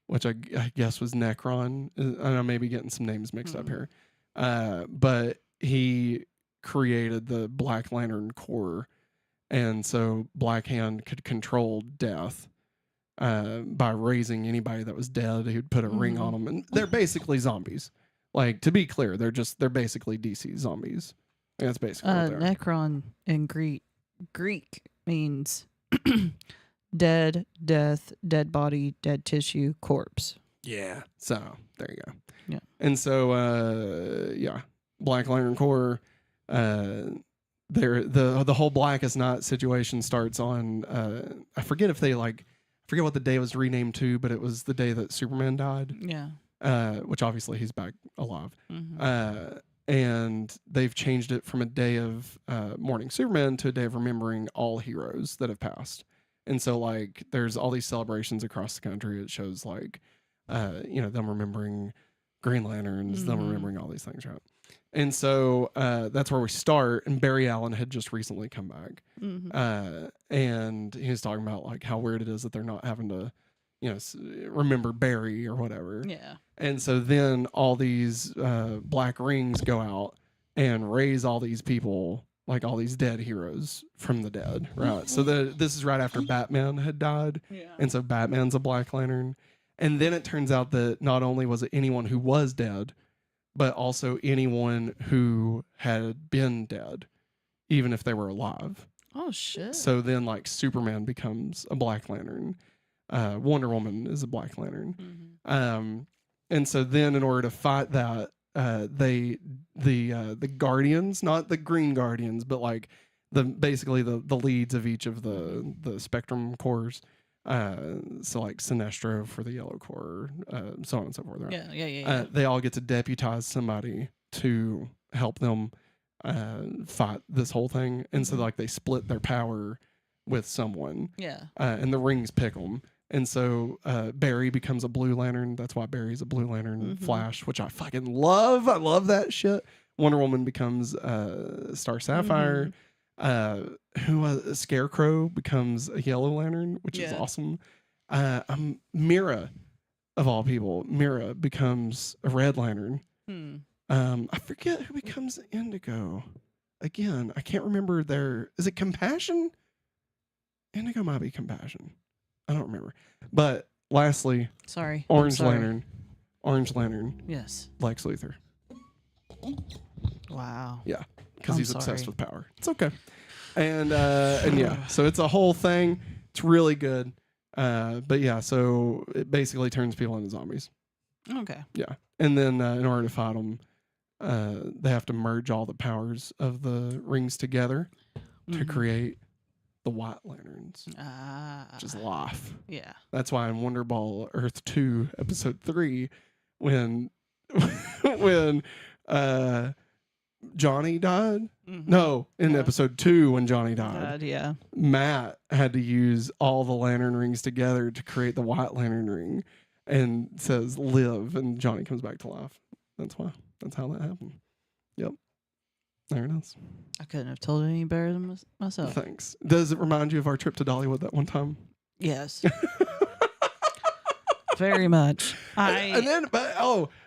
which I guess was Necron. I know, maybe getting some names mixed up here. But he created the Black Lantern Corps. And so Black Hand could control death by raising anybody that was dead. He'd put a ring on them. And they're basically zombies. Like, to be clear, they're basically DC zombies. That's basically what they are. Necron in Greek means dead, death, dead body, dead tissue, corpse. Yeah. So there you go. Yeah. And so Black Lantern Corps, the whole Black is Not situation starts on I forget what the day was renamed to, but it was the day that Superman died. Yeah. Which obviously he's back alive. And they've changed it from a day of mourning Superman to a day of remembering all heroes that have passed. And so like there's all these celebrations across the country. It shows like them remembering Green Lanterns, them remembering all these things, right? And so that's where we start. And Barry Allen had just recently come back. And he was talking about like how weird it is that they're not having to, remember Barry or whatever. Yeah. And so then all these black rings go out and raise all these people, like all these dead heroes from the dead, right? So this is right after Batman had died. Yeah. And so Batman's a Black Lantern. And then it turns out that not only was it anyone who was dead, but also anyone who had been dead, even if they were alive. Oh, shit. So then like Superman becomes a Black Lantern. Wonder Woman is a Black Lantern. And so then in order to fight that, the Guardians, not the Green Guardians, but like basically the leads of each of the Spectrum Corps. So like Sinestro for the Yellow Corps, so on and so forth. Right? Yeah. They all get to deputize somebody to help them fight this whole thing. And so like they split their power with someone. Yeah. And the rings pick them. And so Barry becomes a Blue Lantern. That's why Barry's a Blue Lantern. Flash, which I fucking love. I love that shit. Wonder Woman becomes Star Sapphire. Scarecrow becomes a Yellow Lantern, which is awesome. Mira, of all people, Mira becomes a Red Lantern. I forget who becomes Indigo. Again, I can't remember is it Compassion? Indigo might be Compassion. I don't remember. But lastly, Orange Lantern. Orange Lantern. Yes. Lex Luthor. Wow. Yeah. Because he's obsessed with power. It's okay. And yeah, so it's a whole thing. It's really good. But yeah, so it basically turns people into zombies. Okay. Yeah. And then in order to fight them, they have to merge all the powers of the rings together to create the White Lanterns, which is life. Yeah. That's why in Wonder Ball Earth 2, Episode 3, when when Johnny died, no, in Episode 2 when Johnny died, Yeah. Matt had to use all the lantern rings together to create the White Lantern ring, and says live, and Johnny comes back to life. That's why. That's how that happened. Yep. There it is. I couldn't have told it any better than myself. Thanks. Does it remind you of our trip to Dollywood that one time? Yes. Very much. And then,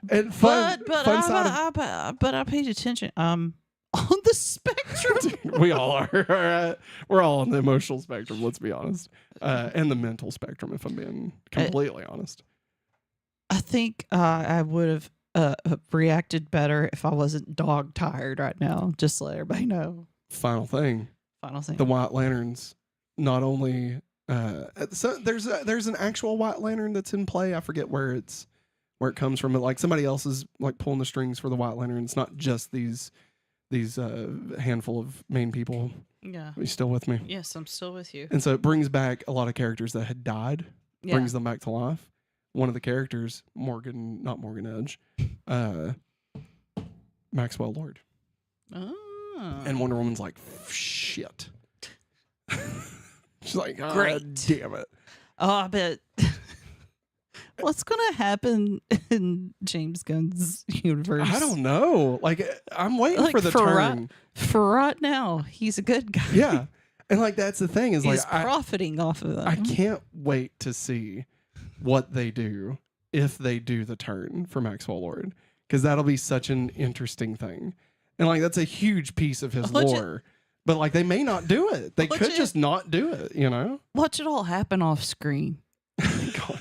and fun side of, But I paid attention. On the spectrum. we all are. We're all on the emotional spectrum, let's be honest. And the mental spectrum, if I'm being completely honest. I think I would have reacted better if I wasn't dog tired right now. Just to let everybody know. Final thing. The White Lanterns, not only so there's an actual White Lantern that's in play. I forget where it comes from. But like somebody else is like pulling the strings for the White Lantern. It's not just these handful of main people. Yeah. Are you still with me? Yes, I'm still with you. And so it brings back a lot of characters that had died. Yeah. Brings them back to life. One of the characters, not Morgan Edge, Maxwell Lord. Oh. And Wonder Woman's like, shit. She's like, God Great. damn it. Oh, I bet. What's gonna happen in James Gunn's universe? I don't know. Like, I'm waiting for the turn. For right now, he's a good guy. Yeah. And like, that's the thing is he's like, profiting off of that. I can't wait to see what they do if they do the turn for Maxwell Lord, because that'll be such an interesting thing. And like, that's a huge piece of his lore. But like, they may not do it. They could just not do it, you know? Watch it all happen off screen. God.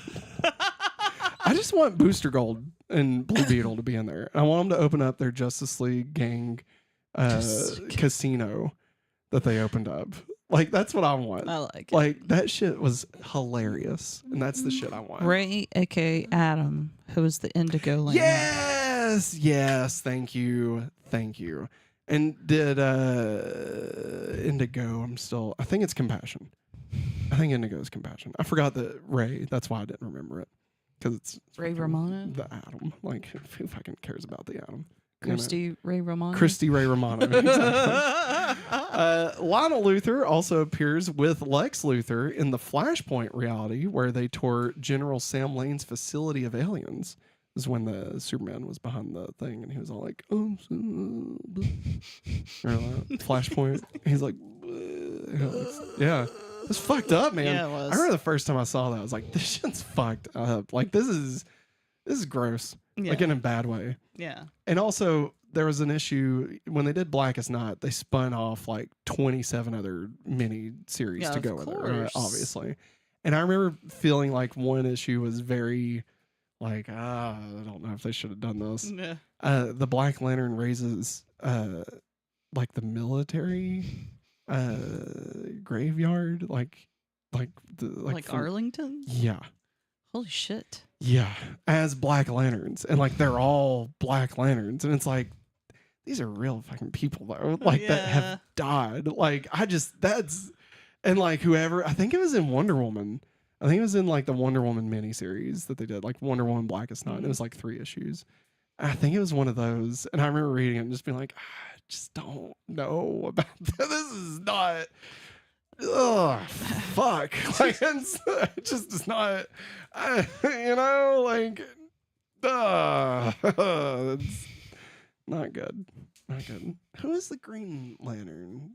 I just want Booster Gold and Blue Beetle to be in there. I want them to open up their Justice League gang casino that they opened up. Like, that's what I want. I like it. Like, that shit was hilarious. And that's the shit I want. Ray, a.k.a. Adam, who was the Indigo Lantern. Yes. Thank you. And did Indigo, I think it's Compassion. I think Indigo is Compassion. I forgot that Ray, that's why I didn't remember it. Because it's Ray Romano? The Atom. Like, who fucking cares about the Atom? Christy Ray Romano? Christy Ray Romano. Exactly. Lionel Luthor also appears with Lex Luthor in the Flashpoint reality where they tore General Sam Lane's facility of aliens. This is when the Superman was behind the thing and he was all like, oh, Flashpoint. He's like, yeah. It's fucked up, man. Yeah, it was. I remember the first time I saw that, I was like, this shit's fucked up. Like, this is gross. Yeah. Like, in a bad way. Yeah. And also, there was an issue when they did Blackest Night, they spun off like 27 other mini series to go with it, right? Obviously. And I remember feeling like one issue was very like, I don't know if they should have done this. Yeah. The Black Lantern raises like the military graveyard, like Arlington? Yeah. Holy shit. Yeah, as Black Lanterns, and like they're all Black Lanterns, and it's like these are real fucking people though, like that have died. Like and like whoever, I think it was in Wonder Woman. I think it was in like the Wonder Woman miniseries that they did, like Wonder Woman Blackest Night. It was like 3 issues. I think it was one of those, and I remember reading it and just being like, I just don't know about that. This is not. Ugh, fuck. Like, it just is not, you know, like, it's not good. Not good. Who is the Green Lantern?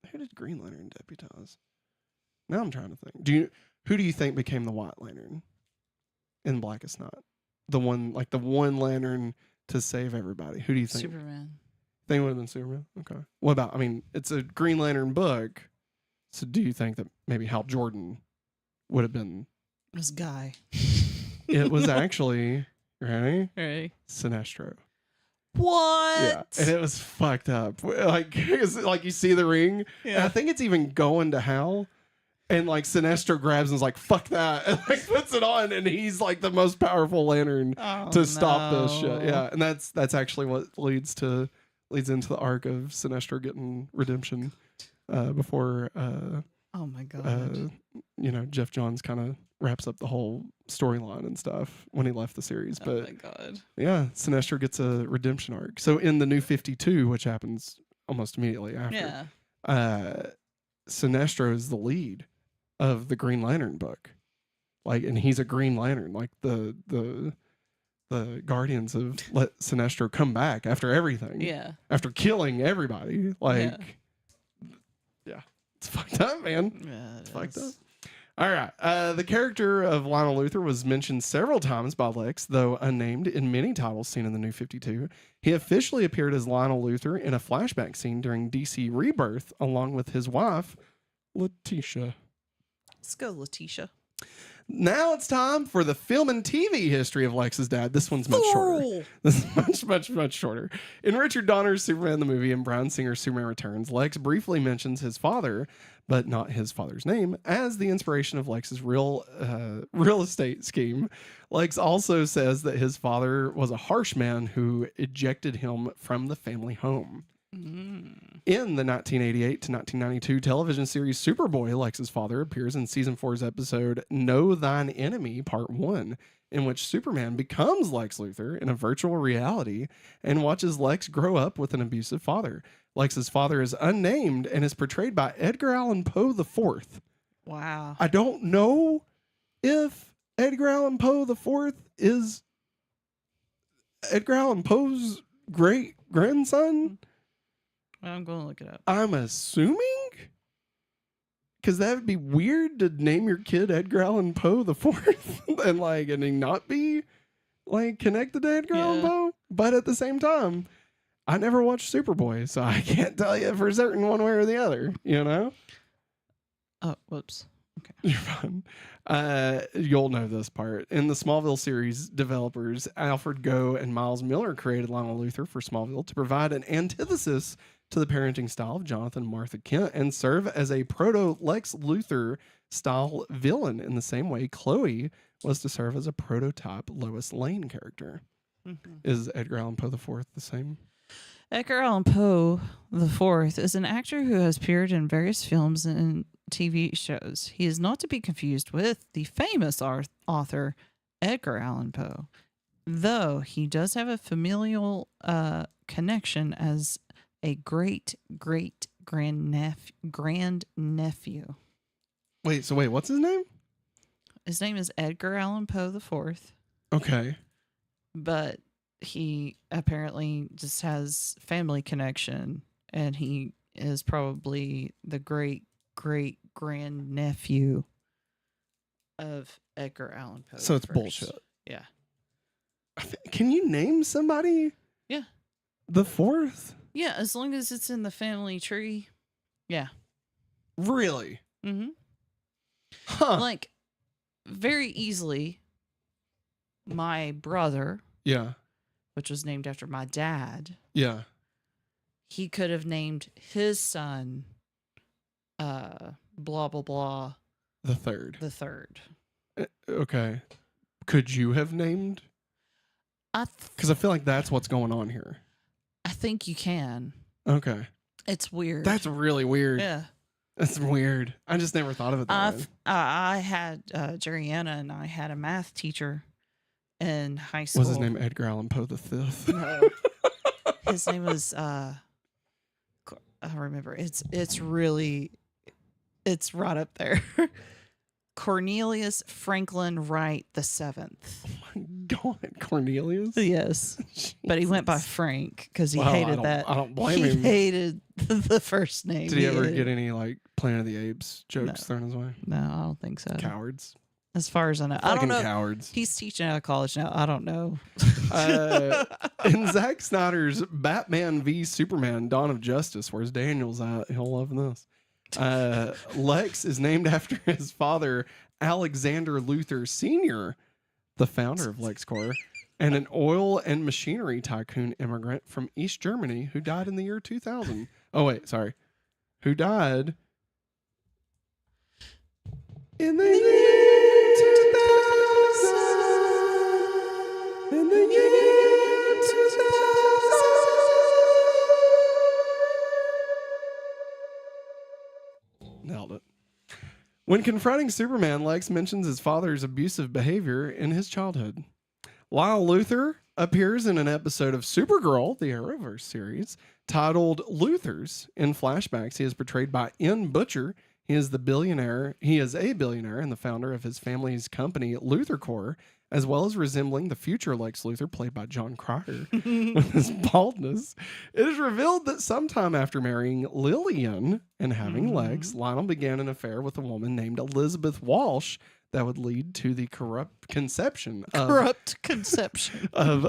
Who did Green Lantern deputize? Now I'm trying to think. Who do you think became the White Lantern in Blackest Night? The one lantern to save everybody. Who do you think? Superman. Think it would have been Superman? Okay. What about, I mean, it's a Green Lantern book. So do you think that maybe Hal Jordan would have been This guy? It was actually ready? Ready. Sinestro. What? Yeah, and it was fucked up. Like you see the ring. Yeah. And I think it's even going to Hal, And like Sinestro grabs and is like, fuck that, and like puts it on, and he's like the most powerful lantern to stop this shit. Yeah, and that's actually what leads into the arc of Sinestro getting redemption before oh my god. Jeff Johns kind of wraps up the whole storyline and stuff when he left the series. But oh my god. yeah, Sinestro gets a redemption arc. So in the New 52, which happens almost immediately after, Sinestro is the lead of the Green Lantern book, and he's a Green Lantern. Like the Guardians have let Sinestro come back after everything, after killing everybody. It's fucked up, man. Yeah, it's fucked up. All right, the character of Lionel Luthor was mentioned several times by Lex, though unnamed, in many titles seen in the New 52. He officially appeared as Lionel Luthor in a flashback scene during DC Rebirth, along with his wife, Letitia. Let's go, Letitia. Now it's time for the film and TV history of Lex's dad. This one's much shorter. This is much shorter. In Richard Donner's Superman the Movie and Bryan Singer's Superman Returns, Lex briefly mentions his father, but not his father's name, as the inspiration of Lex's real estate scheme. Lex also says that his father was a harsh man who ejected him from the family home. In the 1988 to 1992 television series Superboy, Lex's father appears in season 4's episode Know Thine Enemy Part 1, in which Superman becomes Lex Luthor in a virtual reality and watches Lex grow up with an abusive father. Lex's father is unnamed and is portrayed by Edgar Allan Poe IV. Wow. I don't know if Edgar Allan Poe IV is Edgar Allan Poe's great grandson. I'm going to look it up. I'm assuming, because that would be weird to name your kid Edgar Allan Poe IV and he not be connected to Edgar Allan Poe. But at the same time, I never watched Superboy, so I can't tell you for certain one way or the other. Oh, whoops. Okay. You're fine. You'll know this part. In the Smallville series, developers Alfred Goh and Miles Miller created Lionel Luthor for Smallville to provide an antithesis to the parenting style of Jonathan and Martha Kent and serve as a proto-Lex Luthor style villain in the same way Chloe was to serve as a prototype Lois Lane character. Is Edgar Allan Poe IV the same? Edgar Allan Poe IV is an actor who has appeared in various films and TV shows. He is not to be confused with the famous author Edgar Allan Poe, though he does have a familial connection as a great grandnephew. Wait, what's his name? His name is Edgar Allan Poe IV. Okay. But he apparently just has family connection, and he is probably the great grandnephew of Edgar Allan Poe. So it's first. bullshit. Yeah. Can you name somebody? Yeah. The fourth? Yeah, as long as it's in the family tree. Yeah. Really? Mm-hmm. Huh. Very easily, my brother, Yeah. which was named after my dad, Yeah. he could have named his son blah blah blah The third. the third. Okay. Could you have named? Because I feel like that's what's going on here. I think you can. Okay. It's weird. That's really weird. Yeah. That's weird. I just never thought of it that way. I had Jerriana and I had a math teacher in high school. Was his name Edgar Allan Poe V? No. His name was I remember. It's right up there. Cornelius Franklin Wright the Seventh. Oh my God, Cornelius. Yes, but he went by Frank because he hated that. I don't blame he him. Hated the first name. Did he ever get any Planet of the Apes jokes thrown his way? No, I don't think so. Cowards. As far as I know, I don't know. Cowards. He's teaching out of college now. I don't know. In Zack Snyder's Batman v Superman: Dawn of Justice, where's Daniel's at? He'll love this. Lex is named after his father, Alexander Luthor Sr., the founder of LexCorp, and an oil and machinery tycoon immigrant from East Germany who died in the year 2000. Oh, wait, sorry. Who died In the year 2000. In the year 2000. Nailed it. When confronting Superman, Lex mentions his father's abusive behavior in his childhood. Lionel Luthor appears in an episode of Supergirl, the Arrowverse series, titled Luthors. In flashbacks, he is portrayed by N. Butcher. He is a billionaire and the founder of his family's company, Luthor Corps, as well as resembling the future Lex Luthor, played by John Cryer, with his baldness. It is revealed that sometime after marrying Lillian and having Lex, Lionel began an affair with a woman named Elizabeth Walsh that would lead to the corrupt conception of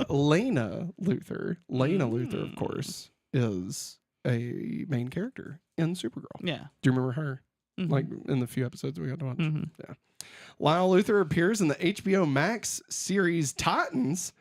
Lena Luthor. Lena Luthor, of course, is a main character in Supergirl. Yeah. Do you remember her? Like in the few episodes we got to watch? Yeah. Lionel Luthor appears in the HBO Max series Titans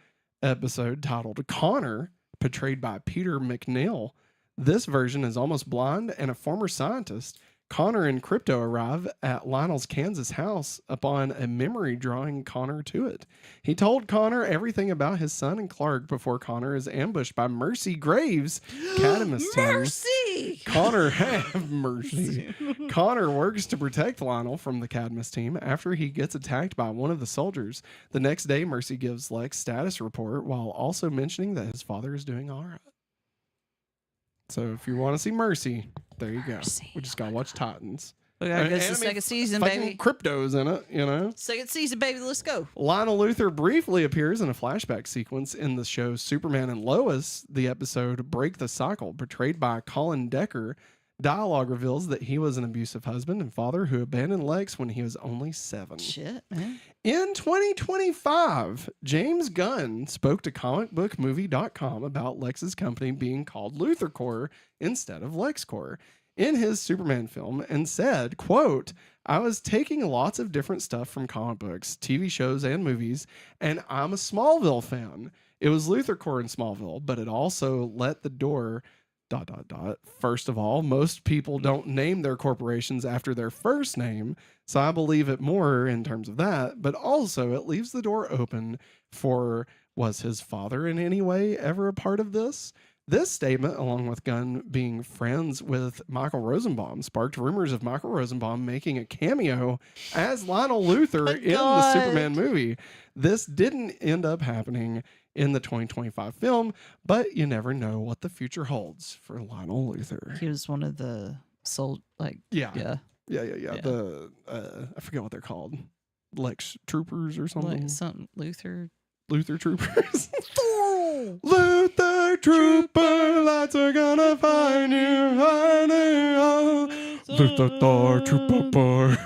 episode titled Connor, portrayed by Peter McNeil. This version is almost blind and a former scientist. Connor and Krypto arrive at Lionel's Kansas house upon a memory drawing Connor to it. He told Connor everything about his son and Clark before Connor is ambushed by Mercy Graves, Cadmus team. Mercy! Connor have mercy. Connor works to protect Lionel from the Cadmus team after he gets attacked by one of the soldiers. The next day, Mercy gives Lex status report while also mentioning that his father is doing all right. So if you want to see Mercy, there you go. We just gotta watch Titans. We gotta go to the second season, baby. Crypto's in it, you know. Second season, baby. Let's go. Lionel Luthor briefly appears in a flashback sequence in the show Superman and Lois. The episode "Break the Cycle," portrayed by Colin Decker. Dialogue reveals that he was an abusive husband and father who abandoned Lex when he was only 7. Shit, man. In 2025, James Gunn spoke to comicbookmovie.com about Lex's company being called Luthor Corps instead of LexCorp in his Superman film and said, quote, "I was taking lots of different stuff from comic books, TV shows, and movies, and I'm a Smallville fan. It was Luthor Corps in Smallville, but it also let the door... ... First of all, most people don't name their corporations after their first name, so I believe it more in terms of that, but also it leaves the door open for, was his father in any way ever a part of this? This statement, along with Gunn being friends with Michael Rosenbaum, sparked rumors of Michael Rosenbaum making a cameo as Lionel Luthor in the Superman movie. This didn't end up happening in the 2025 film, but you never know what the future holds for Lionel Luthor. He was one of the Yeah. Yeah. The I forget what they're called. Lex Troopers or something. Like something Luthor Troopers. Luthor Trooper, lights are gonna find you. Luthor Trooper.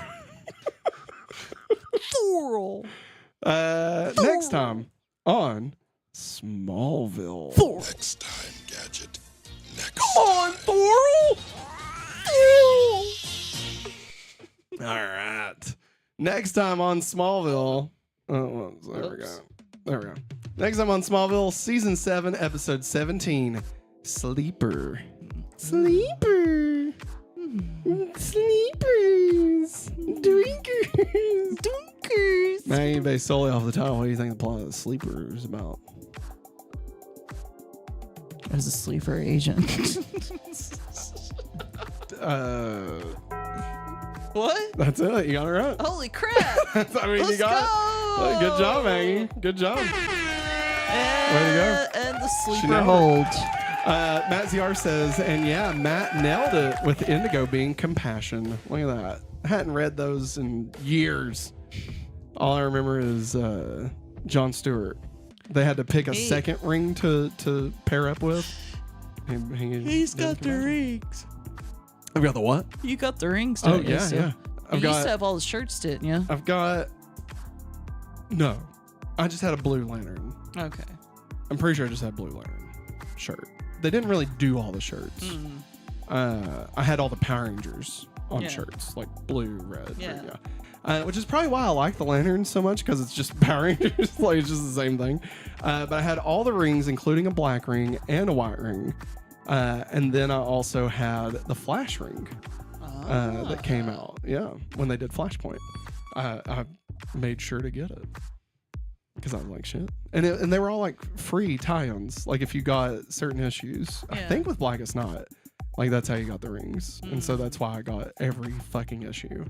Next time on Smallville. Next time, Gadget. Next Come on, Thor! All right. Next time on Smallville. Oh, there we go. Next time on Smallville, Season 7, Episode 17, Sleeper. Sleepers. Drinkers. Maggie, based solely off the title, what do you think the plot of Sleeper is about? as a sleeper agent. What? That's it. You got it right. Holy crap! I mean, Let's you got go. it. Good job, Maggie. Good job. Way to go. And the She sleeper nailed it. hold. Matt ZR says, and yeah, Matt nailed it with Indigo being compassion. Look at that. I hadn't read those in years. All I remember is Jon Stewart. They had to pick a second ring to pair up with. He's got the rings. I've got the what? You got the rings, Oh, don't you? yeah, yeah. You used to have all the shirts, didn't you? I've got... No. I just had a Blue Lantern. Okay. I'm pretty sure I just had Blue Lantern shirt. They didn't really do all the shirts. I had all the Power Rangers on shirts, like blue, red. Yeah. Green, which is probably why I like the Lantern so much, because it's just Power Rangers. Like, it's just the same thing. But I had all the rings, including a black ring and a white ring. And then I also had the Flash ring that came out. Yeah, when they did Flashpoint. I made sure to get it because I was like, shit. And they were all like free tie-ins. Like if you got certain issues, I think with Blackest Night, like that's how you got the rings. And so that's why I got every fucking issue.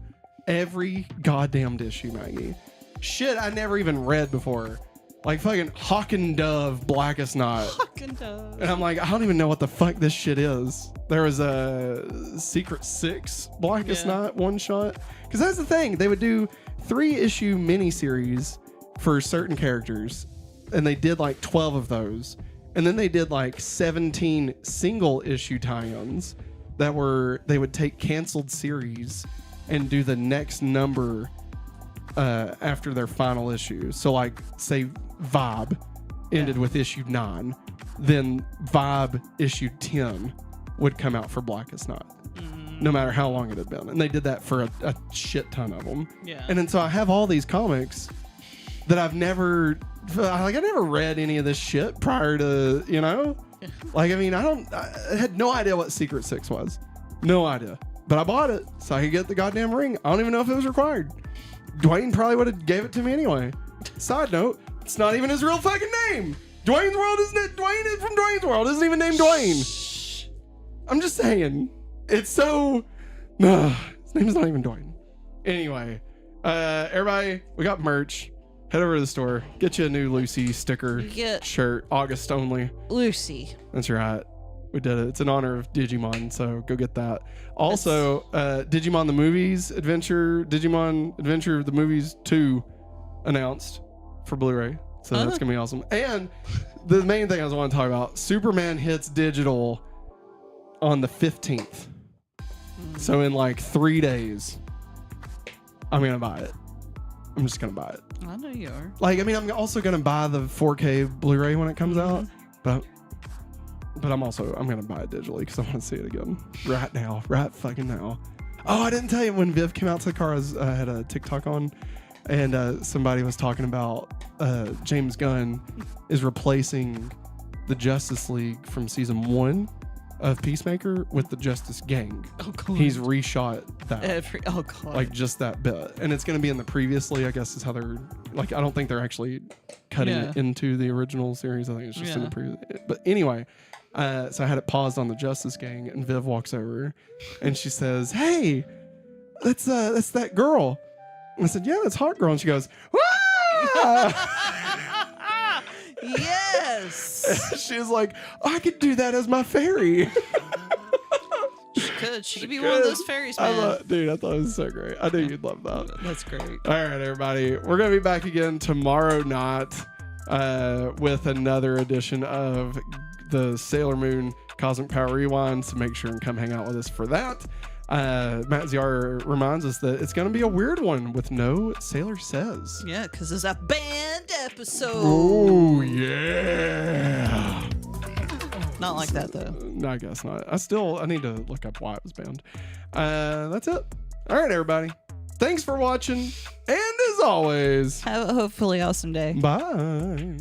Every goddamned issue, Maggie. Shit I never even read before. Like fucking Hawk and Dove, Blackest Night. Hawk and Dove. And I'm like, I don't even know what the fuck this shit is. There was a Secret Six Blackest Night one shot. Because that's the thing. They would do 3-issue miniseries for certain characters. And they did like 12 of those. And then they did like 17 single issue tie-ins that were, they would take canceled series and do the next number after their final issue. So like say Vibe ended with issue 9, then Vibe issue 10 would come out for Blackest Night, no matter how long it had been. And they did that for a shit ton of them. Yeah. And then so I have all these comics that I've never, like I never read any of this shit prior to, you know? Like, I mean, I had no idea what Secret Six was. No idea. But I bought it so I could get the goddamn ring. I don't even know if it was required. Dwayne probably would have gave it to me anyway. Side note, it's not even his real fucking name. Dwayne's World isn't it? Dwayne is from Dwayne's World. Isn't even named Dwayne. I'm just saying. It's so... his name's not even Dwayne. Anyway, everybody, we got merch. Head over to the store. Get you a new Lucy sticker shirt. August only. Lucy. That's right. We did it. It's in honor of Digimon, so go get that. Also, Digimon the Movies Digimon Adventure the Movies 2 announced for Blu-ray. So that's going to be awesome. And the main thing I was want to talk about, Superman hits digital on the 15th. So in like 3 days, I'm going to buy it. I'm just going to buy it. I know you are. Like, I mean, I'm also going to buy the 4K Blu-ray when it comes out, but I'm going to buy it digitally because I want to see it again right now, right fucking now. Oh, I didn't tell you when Viv came out to the car, I had a TikTok on and somebody was talking about James Gunn is replacing the Justice League from season 1 of Peacemaker with the Justice Gang. Oh, God. He's reshot that. Oh, God. Like just that bit. And it's going to be in the previously, I guess is how they're like, I don't think they're actually cutting it into the original series. I think it's just in the previous. But anyway, so I had it paused on the Justice Gang and Viv walks over and she says, "Hey, that's that girl." And I said, "Yeah, that's Hot Girl." And she goes, "Ah!" Yes. She was like, "I could do that as my fairy." She could. She could be one of those fairies, man. I thought it was so great. I knew you'd love that. That's great. All right, everybody. We're going to be back again tomorrow night with another edition of the Sailor Moon Cosmic Power Rewind. So make sure and come hang out with us for that. Matt Ziar reminds us that it's going to be a weird one with no Sailor Says. Yeah, because it's a band episode. Oh, yeah. Not like that, though. No, I guess not. I need to look up why it was banned. That's it. All right, everybody. Thanks for watching. And as always, Have a hopefully awesome day. bye.